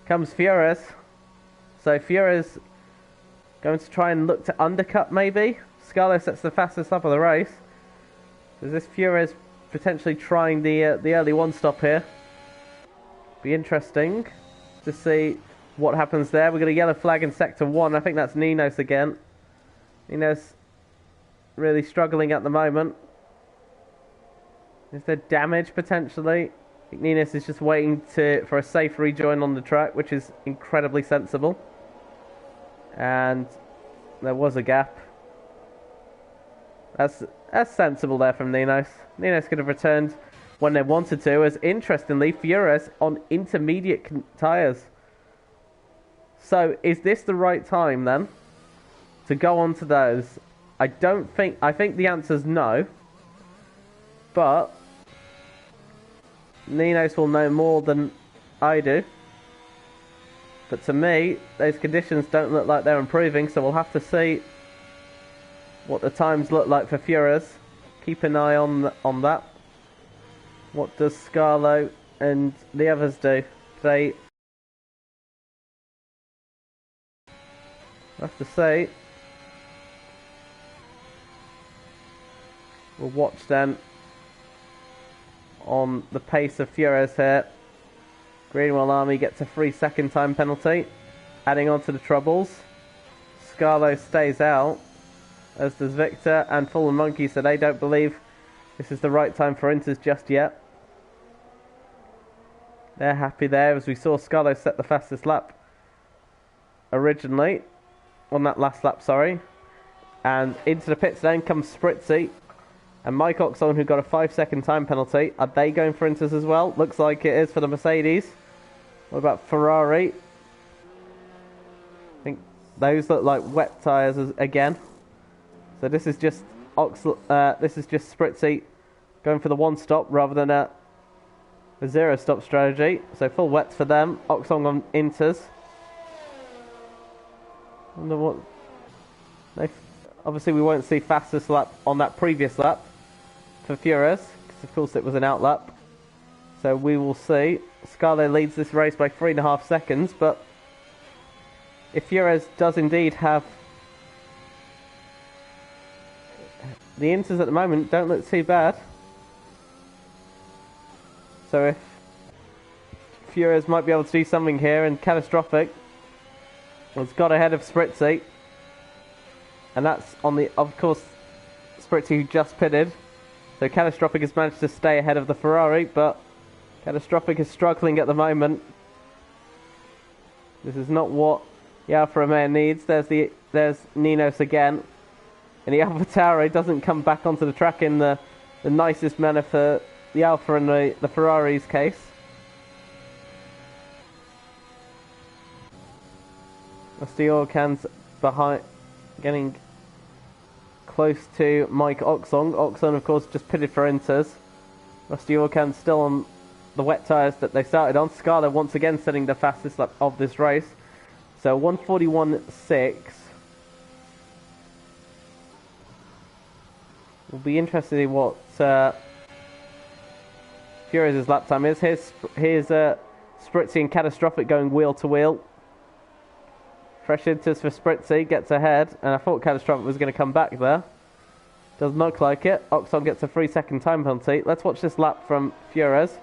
comes Furious. So Furious going to try and look to undercut maybe. Scarlo sets the fastest lap of the race. Is this Furious potentially trying the early one stop here? Be interesting to see what happens there. We've got a yellow flag in sector 1. I think that's Ninos again. Ninos really struggling at the moment. Is there damage potentially? I think Ninos is just waiting for a safe rejoin on the track, which is incredibly sensible. And there was a gap. That's sensible there from Ninos. Ninos could have returned when they wanted to, as interestingly, Furious on intermediate tyres. So, is this the right time then to go on to those? I think the answer's no. But Ninos will know more than I do. But to me, those conditions don't look like they're improving, so we'll have to see what the times look like for Furious. Keep an eye on that. What does Scarlo and the others do? They have to say. We'll watch then on the pace of Furious here. Greenwell Army gets a 3-second time penalty, adding on to the troubles. Scarlo stays out, as does Victor and Fallen Monkey, so they don't believe this is the right time for Inters just yet. They're happy there, as we saw Scarlo set the fastest lap originally, on that last lap, sorry. And into the pits then comes Spritzy and Mike Oxon, who got a 5-second time penalty. Are they going for Inters as well? Looks like it is for the Mercedes. What about Ferrari? I think those look like wet tyres again. So this is just Spritzy going for the one stop rather than a zero stop strategy. So full wets for them. Oxon on Inters. Wonder what obviously we won't see fastest lap on that previous lap for Furious, because of course it was an out lap. So we will see. Scarlo leads this race by 3.5 seconds, but if Furious does indeed have the Inters at the moment, don't look too bad. So if Furious might be able to do something here, and Catastrophic has got ahead of Spritzy, and that's on the, of course, Spritzy who just pitted. So Catastrophic has managed to stay ahead of the Ferrari, but Catastrophic is struggling at the moment. This is not what the Alfa Romeo needs. There's Ninos again, and the Alfa Tauri doesn't come back onto the track in the nicest manner for the Alfa and the Ferrari's case. Rusty Orcan's behind, getting close to Mike Oxon. Oxon, of course, just pitted for Inters. Rusty Orcan's still on the wet tyres that they started on. Scarlo once again setting the fastest lap of this race. So 1:41.6. Will be interested in what Furious' lap time is. Here's Spritzy and Catastrophic going wheel to wheel. Fresh Inters for Spritzy, gets ahead, and I thought Catastrophic was going to come back there. Doesn't look like it. Oxon gets a 3-second time penalty. Let's watch this lap from Furious.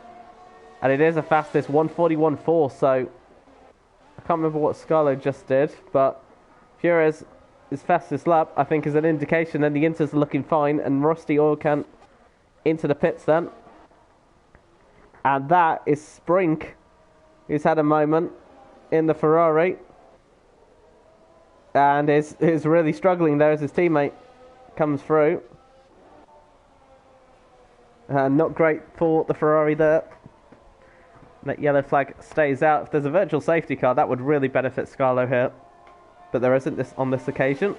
And it is a fastest 1:41.4, so I can't remember what Scarlo just did, but Furious' fastest lap, I think, is an indication that the Inters are looking fine, and Rusty Orcan into the pits then. And that is Sprink, who's had a moment in the Ferrari, and is really struggling there as his teammate comes through. Not great for the Ferrari there. That yellow flag stays out. If there's a virtual safety car, that would really benefit Scarlo here. but there isn't this on this occasion.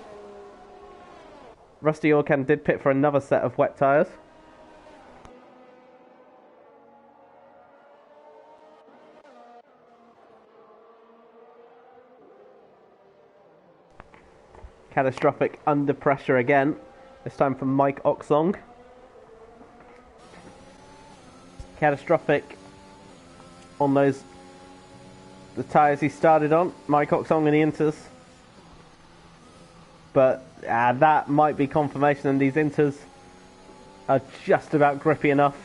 Rusty Orkan did pit for another set of wet tyres. Catastrophic under pressure again, this time from Mike Oxong. Catastrophic on the tyres he started on, Mike Oxong and the Inters. But that might be confirmation, and these Inters are just about grippy enough.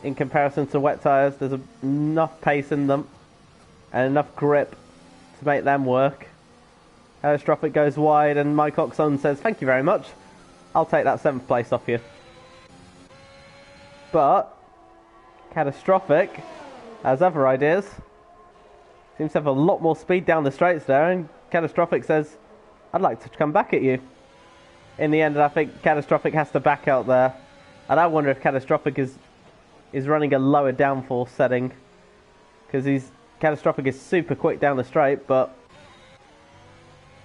In comparison to wet tyres, there's enough pace in them and enough grip to make them work. Catastrophic goes wide, and Mike Oxon says, "Thank you very much. I'll take that 7th place off you." But Catastrophic has other ideas. Seems to have a lot more speed down the straights there, and Catastrophic says, "I'd like to come back at you." In the end, I think Catastrophic has to back out there, and I wonder if Catastrophic is running a lower downforce setting, because Catastrophic is super quick down the straight, but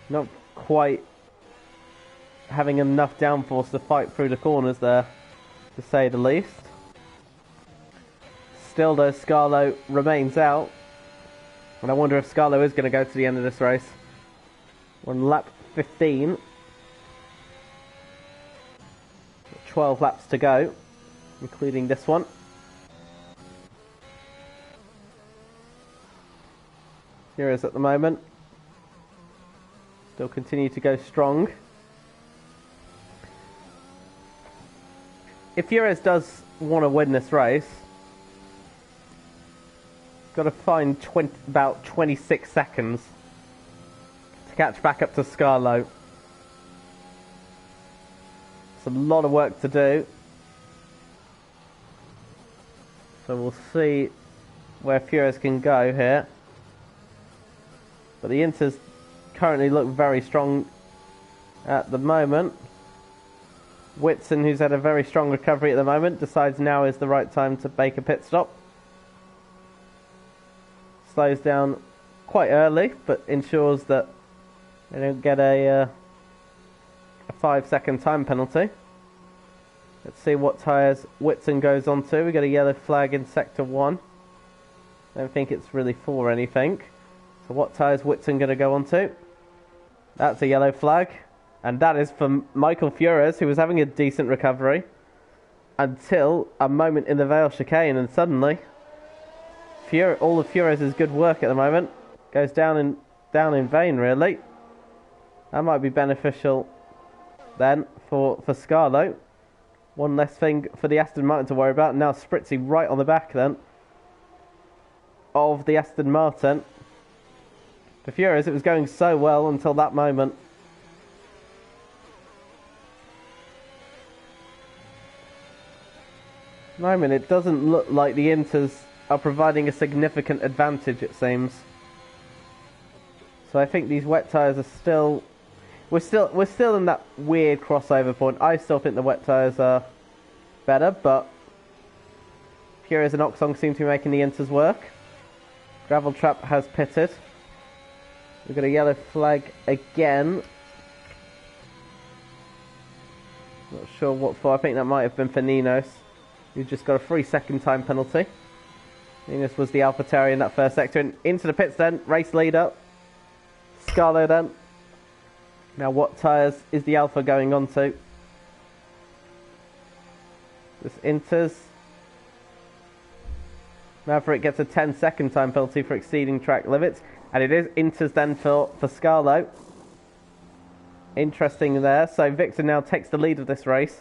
not quite having enough downforce to fight through the corners there, to say the least. Still though, Scarlo remains out, and I wonder if Scarlo is going to go to the end of this race. We're on lap 15. 12 laps to go, including this one. Here is at the moment. Still continue to go strong. If Fures does want to win this race, got to find about 26 seconds to catch back up to Scarlo. It's a lot of work to do. So we'll see where Fures can go here. But the Inters currently look very strong at the moment. Whitson, who's had a very strong recovery at the moment, decides now is the right time to make a pit stop. Slows down quite early, but ensures that they don't get a 5-second time penalty. Let's see what tyres Whitson goes on to. We got a yellow flag in sector 1. I don't think it's really for anything. So what tyres Whitson going to go on to? That's a yellow flag. And that is for Michael Fures, who was having a decent recovery until a moment in the Vale chicane, and suddenly all of Fures' good work at the moment goes down in vain, really. That might be beneficial then for Scarlo. One less thing for the Aston Martin to worry about. Now Spritzy right on the back then of the Aston Martin. For Fures, it was going so well until that moment. Moment, it doesn't look like the Inters are providing a significant advantage, it seems. So I think these wet tyres are still... We're still in that weird crossover point. I still think the wet tyres are better, but Fures and Oxong seem to be making the Inters work. Gravel Trap has pitted. We've got a yellow flag again. Not sure what for. I think that might have been for Ninos, who just got a 3-second time penalty. Ninos was the AlphaTauri in that first sector. And into the pits then. Race leader. Scarlo then. Now what tyres is the Alpha going on to? This Inters. Maverick gets a 10-second time penalty for exceeding track limits. And it is Inters then for Scarlo. Interesting there. So Victor now takes the lead of this race.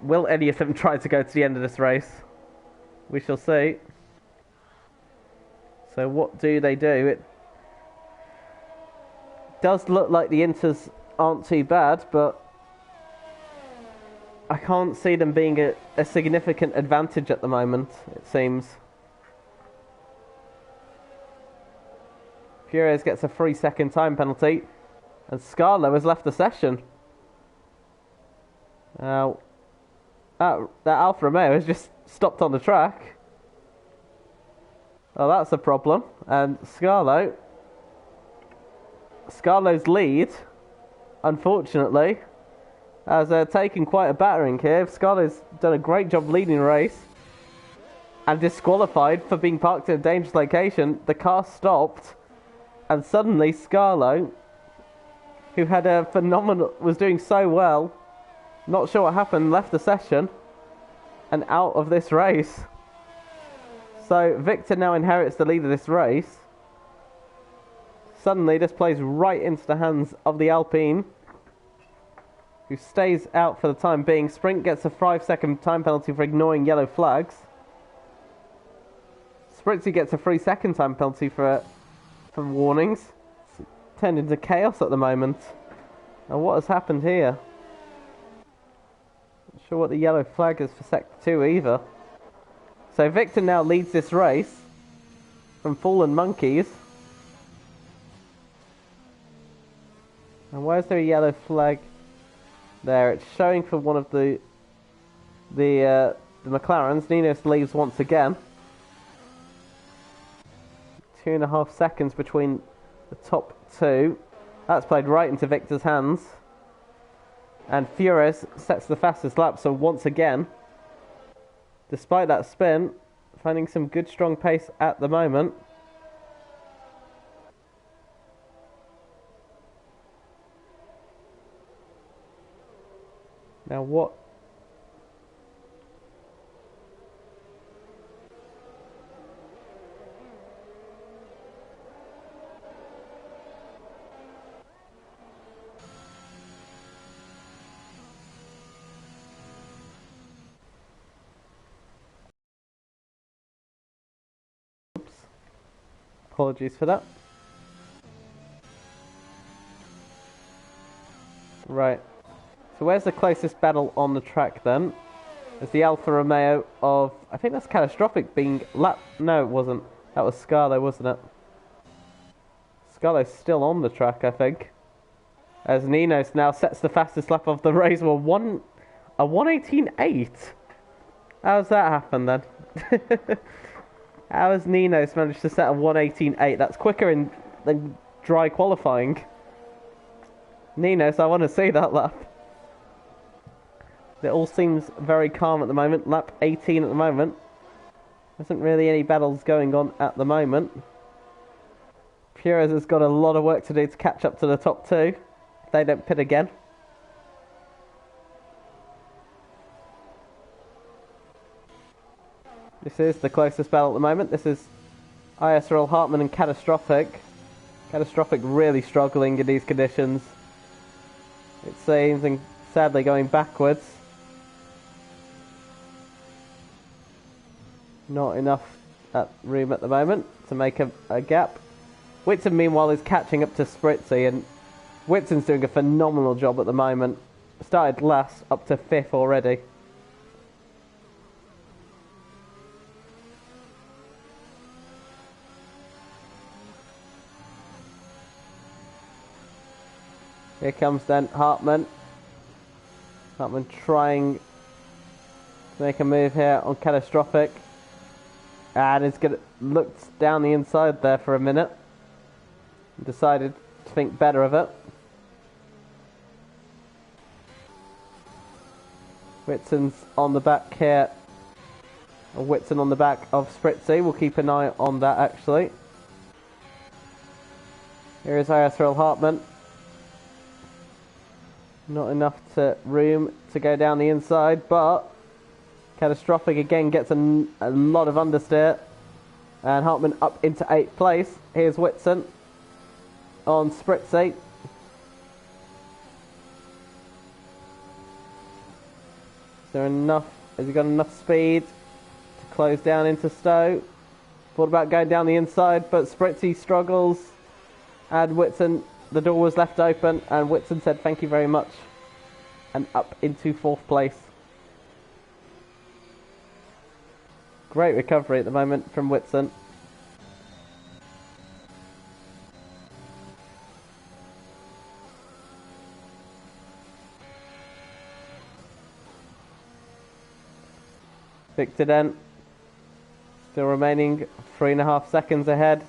Will any of them try to go to the end of this race? We shall see. So what do they do? It does look like the Inters aren't too bad, but I can't see them being a significant advantage at the moment, it seems. Fures gets a 3-second time penalty, and Scarlo has left the session. Now, that Alfa Romeo has just stopped on the track. Oh, that's a problem. And Scarlo's lead, unfortunately, has taken quite a battering here. Scarlo's done a great job leading the race and disqualified for being parked in a dangerous location. The car stopped, and suddenly Scarlo, who had a was doing so well, not sure what happened, left the session and out of this race. So Victor now inherits the lead of this race. Suddenly this plays right into the hands of the Alpine, who stays out for the time being. Sprint gets a 5-second time penalty for ignoring yellow flags. Spritzy gets a 3-second time penalty for warnings. It's turned into chaos at the moment. And what has happened here? Not sure what the yellow flag is for Sector 2 either. So Victor now leads this race from Fallen Monkeys. And where's there a yellow flag? There, it's showing for one of the McLarens. Ninos leaves once again. 2.5 seconds between the top two. That's played right into Victor's hands. And Fures sets the fastest lap, so once again, despite that spin, finding some good strong pace at the moment. Now what? Oops. Apologies for that. Right. So where's the closest battle on the track then? It's the Alfa Romeo of... I think that's Catastrophic being lapped... No, it wasn't. That was Scarlo, wasn't it? Scarlo's still on the track, I think. As Ninos now sets the fastest lap of the race. Well, a 1:18.8. How's that happen then? How has Ninos managed to set a 1:18.8? That's quicker than dry qualifying. Ninos, I want to see that lap. It all seems very calm at the moment. Lap 18 at the moment. There isn't really any battles going on at the moment. Pures has got a lot of work to do to catch up to the top two. If they don't pit again. This is the closest battle at the moment. This is ISRL Hartman and Catastrophic. Catastrophic really struggling in these conditions, it seems, and sadly going backwards. Not enough room at the moment to make a gap. Whitson, meanwhile, is catching up to Spritzy, and Whitson's doing a phenomenal job at the moment. Started last, up to 5th already. Here comes then Hartman. Hartman trying to make a move here on Catastrophic. And it's looked down the inside there for a minute. Decided to think better of it. Whitson's on the back here. Whitson on the back of Spritzy. We'll keep an eye on that actually. Here is ISRL Hartman. Not enough room to go down the inside, but Catastrophic again gets a lot of understeer. And Hartman up into 8th place. Here's Whitson on Spritzy. Is there enough? Has he got enough speed to close down into Stowe? Thought about going down the inside, but Spritzy struggles. And Whitson, the door was left open, and Whitson said thank you very much. And up into 4th place. Great recovery at the moment from Whitson. Victor then Still remaining 3.5 seconds ahead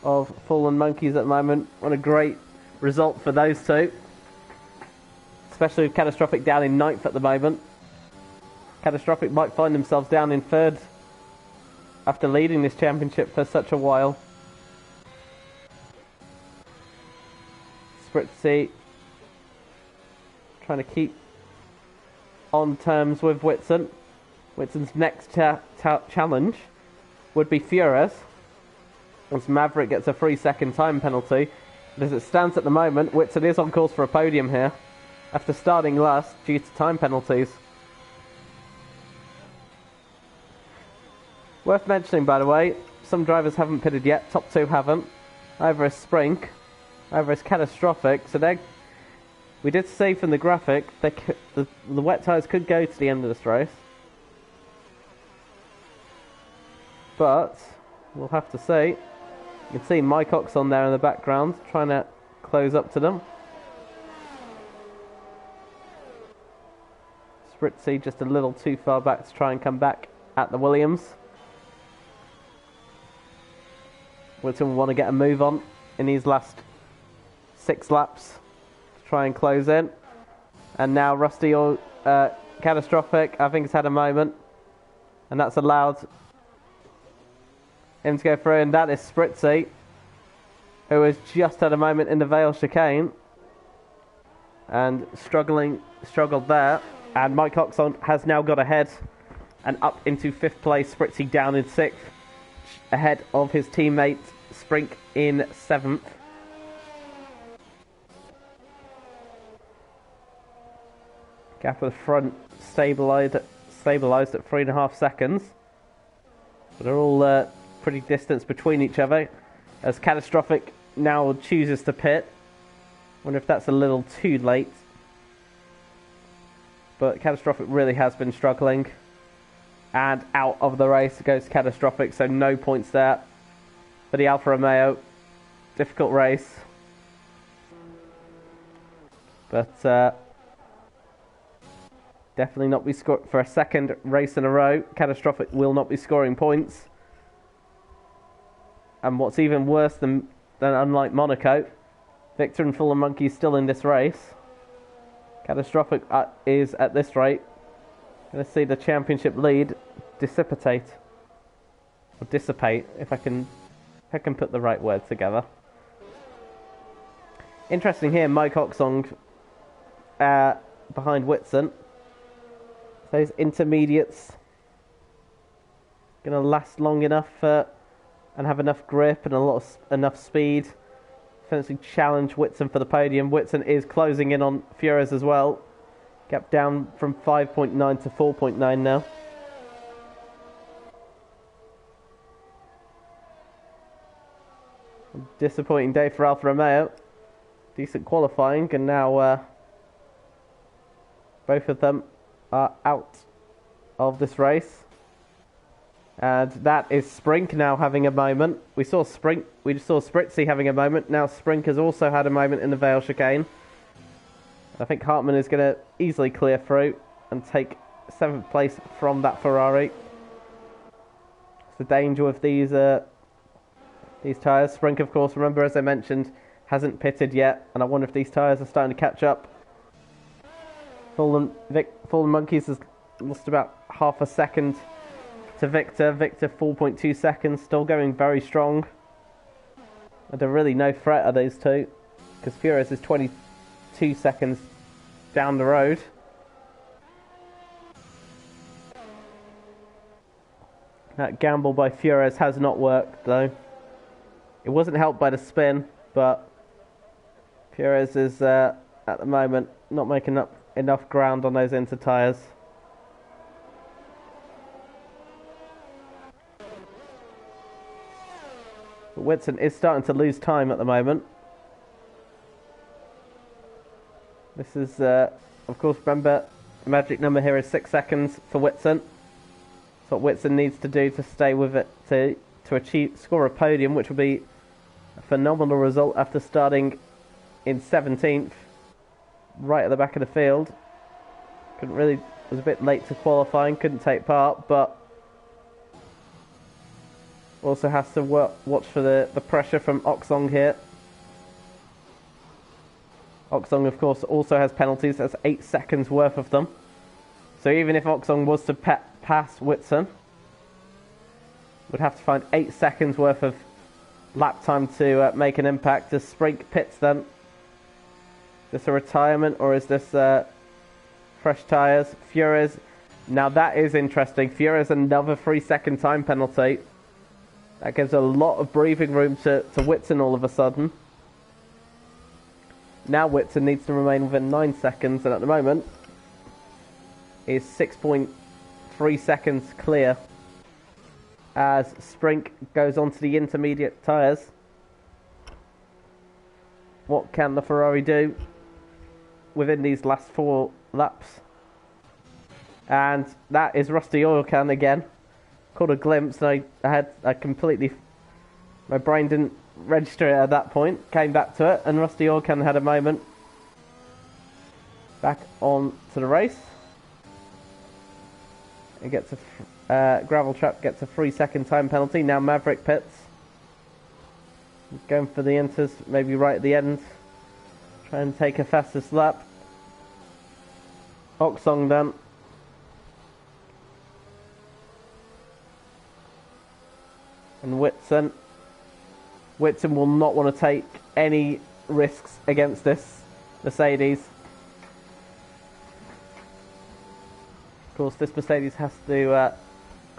of Fallen Monkeys at the moment. What a great result for those two. Especially with Catastrophic down in 9th at the moment. Catastrophic might find themselves down in 3rd after leading this championship for such a while. Spritzy trying to keep on terms with Whitson. Whitson's next challenge would be Furious, as Maverick gets a 3-second time penalty. But as it stands at the moment, Whitson is on course for a podium here, after starting last due to time penalties. Worth mentioning, by the way, some drivers haven't pitted yet, top 2 haven't. Either is Sprink, either is Catastrophic, so we did see from the graphic the wet tyres could go to the end of this race. But we'll have to see. You can see Mike Ox on there in the background trying to close up to them. Spritzy just a little too far back to try and come back at the Williams. Whitson will want to get a move on in these last 6 laps to try and close in. And now Rusty or Catastrophic, I think, has had a moment, and that's allowed him to go through, and that is Spritzy, who has just had a moment in the Vale chicane and struggled there. And Mike Oxon has now got ahead and up into 5th place. Spritzy down in 6th, ahead of his teammate Sprink in 7th. Gap at the front stabilised at 3.5 seconds. But they're all pretty distance between each other, as Catastrophic now chooses to pit. Wonder if that's a little too late. But Catastrophic really has been struggling. And out of the race goes Catastrophic, so no points there for the Alfa Romeo. Difficult race. But definitely not be scored for a second race in a row. Catastrophic will not be scoring points. And what's even worse than unlike Monaco, Victor and Fuller Monkey still in this race. Catastrophic is at this rate going to see the championship lead dissipate, if I can put the right word together. Interesting here, Mike Oxong behind Whitson. Those intermediates going to last long enough and have enough grip and enough speed to potentially challenge Whitson for the podium. Whitson is closing in on Furious as well. Gap down from 5.9 to 4.9 now. Disappointing day for Alfa Romeo. Decent qualifying, and now both of them are out of this race. And that is Sprink now having a moment. We saw Spritzy having a moment. Now Sprink has also had a moment in the Vale chicane. I think Hartmann is going to easily clear through and take 7th place from that Ferrari. It's the danger with these tyres. Sprink, of course, remember, as I mentioned, hasn't pitted yet, and I wonder if these tyres are starting to catch up. Fallen Monkeys has lost about half a second to Victor. Victor 4.2 seconds, still going very strong. And they're really no threat are those two, because Furious is 22 seconds down the road. That gamble by Furious has not worked though. It wasn't helped by the spin, but Furious is at the moment not making up enough ground on those inter tyres. But Whitson is starting to lose time at the moment. This is, of course, remember, the magic number here is 6 seconds for Whitson. That's what Whitson needs to do to stay with it, to score a podium, which will be a phenomenal result after starting in 17th, right at the back of the field. Couldn't really was a bit late to qualifying, couldn't take part, but also has to watch for the pressure from Oksong here. Oksong, of course, also has penalties. That's 8 seconds worth of them. So even if Oksong was to pass Whitson, would have to find 8 seconds worth of lap time to make an impact. Does Sprink pits then? Is this a retirement or is this fresh tyres? Fures. Now that is interesting. Fures another 3-second time penalty. That gives a lot of breathing room to Whitson all of a sudden. Now Whitson needs to remain within 9 seconds, and at the moment is 6.3 seconds clear as Sprink goes on to the intermediate tyres. What can the Ferrari do within these last 4 laps? And that is Rusty Oil Can again. Caught a glimpse and I completely, my brain didn't register it at that point. Came back to it and Rusty Oil Can had a moment. Back on to the race. It gets a gravel trap, gets a 3-second time penalty. Now Maverick pits. Going for the inters, maybe right at the end. Try and take a fastest lap. Oksong done. And Whitson. Whitson will not want to take any risks against this Mercedes. Of course, this Mercedes has to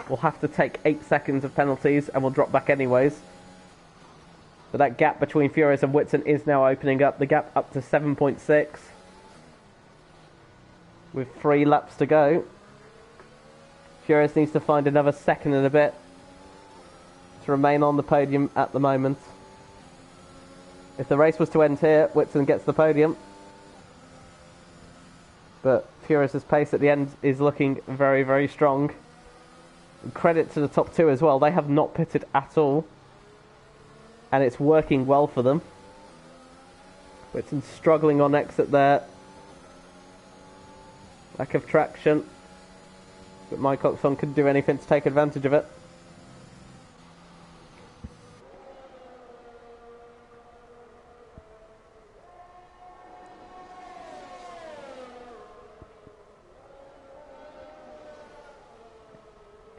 will have to take 8 seconds of penalties and will drop back anyways. But that gap between Furious and Whitson is now opening up. The gap up to 7.6. With 3 laps to go. Furious needs to find another second and a bit to remain on the podium at the moment. If the race was to end here, Whitson gets the podium. But Furious's pace at the end is looking very, very strong. Credit to the top 2 as well. They have not pitted at all. And it's working well for them. Whitson's struggling on exit there. Lack of traction. But Mike Oksong couldn't do anything to take advantage of it.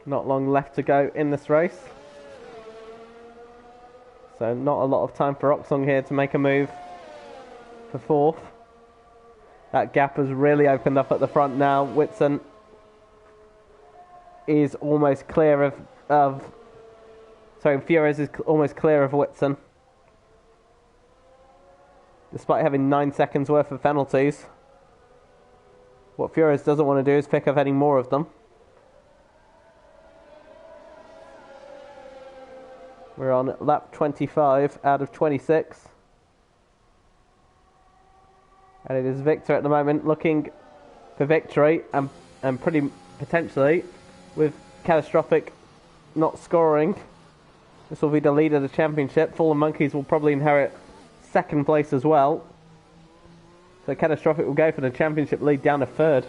Not long left to go in this race. So not a lot of time for Oksong here to make a move for 4th. That gap has really opened up at the front now. Whitson is almost clear sorry, Furious is almost clear of Whitson. Despite having 9 seconds worth of penalties. What Furious doesn't want to do is pick up any more of them. We're on lap 25 out of 26. And it is Victor at the moment looking for victory and pretty potentially with Catastrophic not scoring. This will be the lead of the championship. Fallen Monkeys will probably inherit 2nd place as well. So Catastrophic will go for the championship lead down to 3rd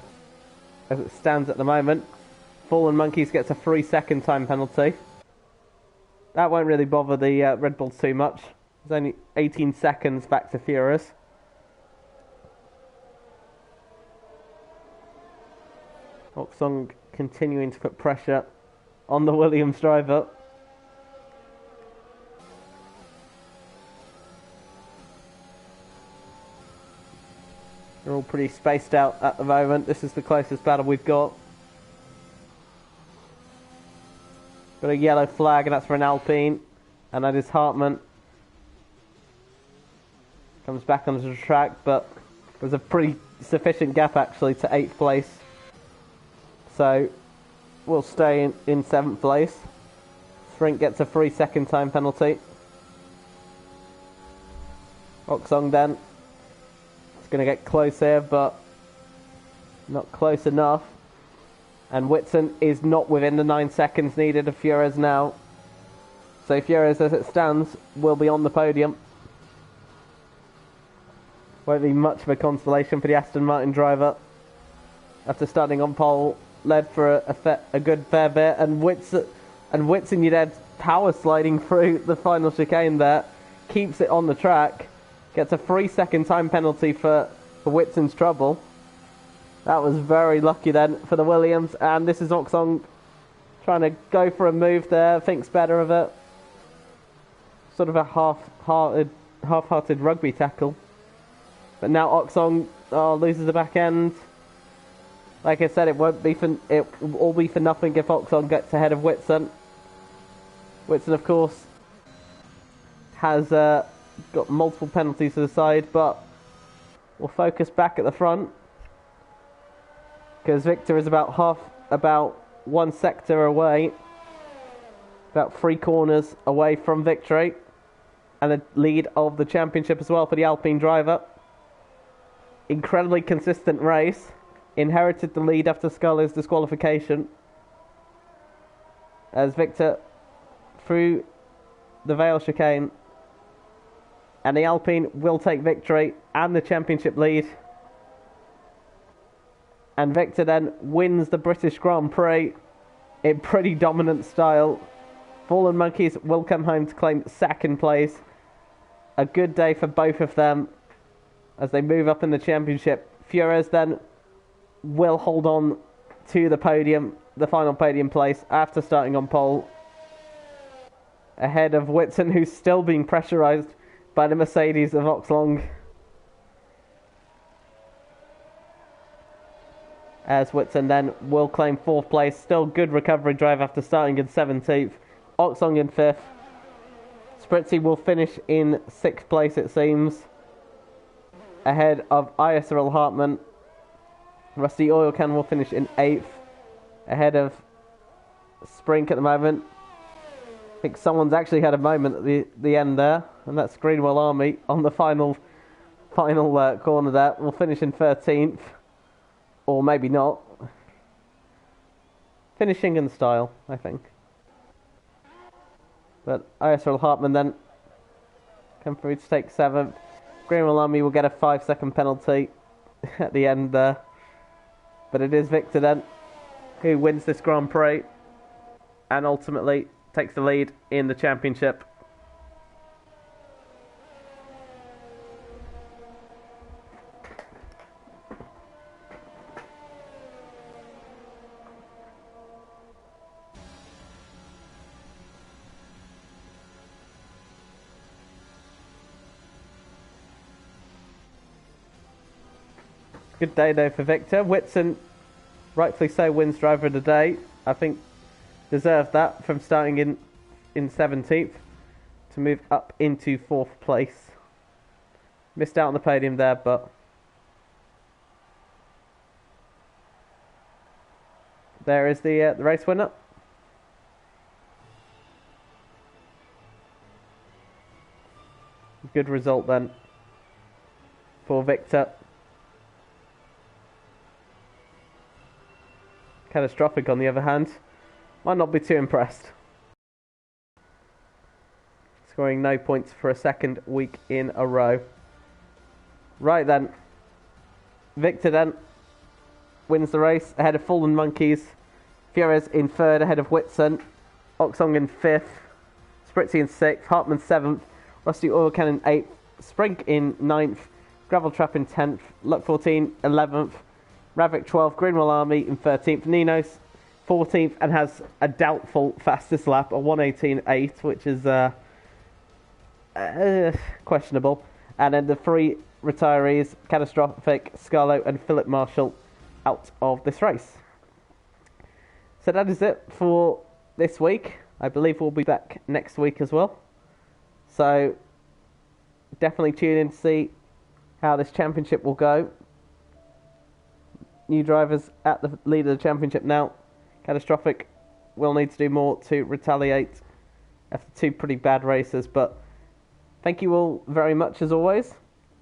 as it stands at the moment. Fallen Monkeys gets a 3-second time penalty. That won't really bother the Red Bulls too much. There's only 18 seconds back to Furious. Oksong continuing to put pressure on the Williams driver. They're all pretty spaced out at the moment. This is the closest battle we've got. Got a yellow flag, and that's for an Alpine. And that is Hartmann. Comes back onto the track, but there's a pretty sufficient gap, actually, to 8th place. So, we'll stay in 7th place. Sprink gets a 3-second time penalty. Oksong then. It's going to get close here, but not close enough. And Whitson is not within the 9 seconds needed of Fures now. So Fures, as it stands, will be on the podium. Won't be much of a consolation for the Aston Martin driver. after starting on pole, led for a good fair bit, and Whitson, you did power sliding through the final chicane there, keeps it on the track, gets a 3-second time penalty for Whitson's trouble. That was very lucky then for the Williams, and this is Oksong trying to go for a move there, thinks better of it. Sort of a half-hearted rugby tackle. But now Oksong loses the back end. Like I said, it will all be for nothing if Oksong gets ahead of Whitson. Whitson, of course, has got multiple penalties to the side, but we'll focus back at the front because Victor is about one sector away, about 3 corners away from victory, and the lead of the championship as well for the Alpine driver. Incredibly consistent race. Inherited the lead after Sculler's disqualification, as Victor through the Vale chicane, and the Alpine will take victory and the championship lead, and Victor then wins the British Grand Prix in pretty dominant style. Fallen Monkeys will come home to claim second place. A good day for both of them as they move up in the championship. Flores then will hold on to the podium, the final podium place, after starting on pole, ahead of Whitson, who's still being pressurised by the Mercedes of Oksong. As Whitson then will claim 4th place. Still good recovery drive after starting in 17th. Oksong in 5th. Spritzy will finish in 6th place, it seems, ahead of ISRL Hartmann. Rusty Oil Can will finish in 8th, ahead of Sprink at the moment. I think someone's actually had a moment at the end there, and that's Greenwell Army on the final corner there. Will finish in 13th, or maybe not. Finishing in style, I think. But ISRL Hartmann then come through to take 7th. Greenwell Army will get a 5-second penalty at the end there. But it is Victor then who wins this Grand Prix and ultimately takes the lead in the championship. Good day though for Victor. Whitson, rightfully so, wins driver of the day. I think deserved that from starting in 17th to move up into 4th place. Missed out on the podium there, but there is the race winner. Good result then for Victor. Catastrophic, on the other hand, might not be too impressed. Scoring no points for a second week in a row. Right then, Victor then wins the race ahead of Fallen Monkeys. Flores in 3rd ahead of Whitson. Oksong in 5th. Spritzy in 6th. Hartmann 7th. Rusty Oil Can in 8th. Sprink in 9th. Gravel Trap in 10th. Luck 14 11th. Ravik 12th, Greenwell Army in 13th, Ninos 14th, and has a doubtful fastest lap, a 1:18.8, which is questionable. And then the 3 retirees, Catastrophic, Scarlo, and Philip Marshall, out of this race. So that is it for this week. I believe we'll be back next week as well. So definitely tune in to see how this championship will go. New drivers at the lead of the championship now. Catastrophic will need to do more to retaliate after 2 pretty bad races. But thank you all very much as always,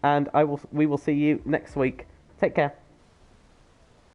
and we will see you next week. Take care.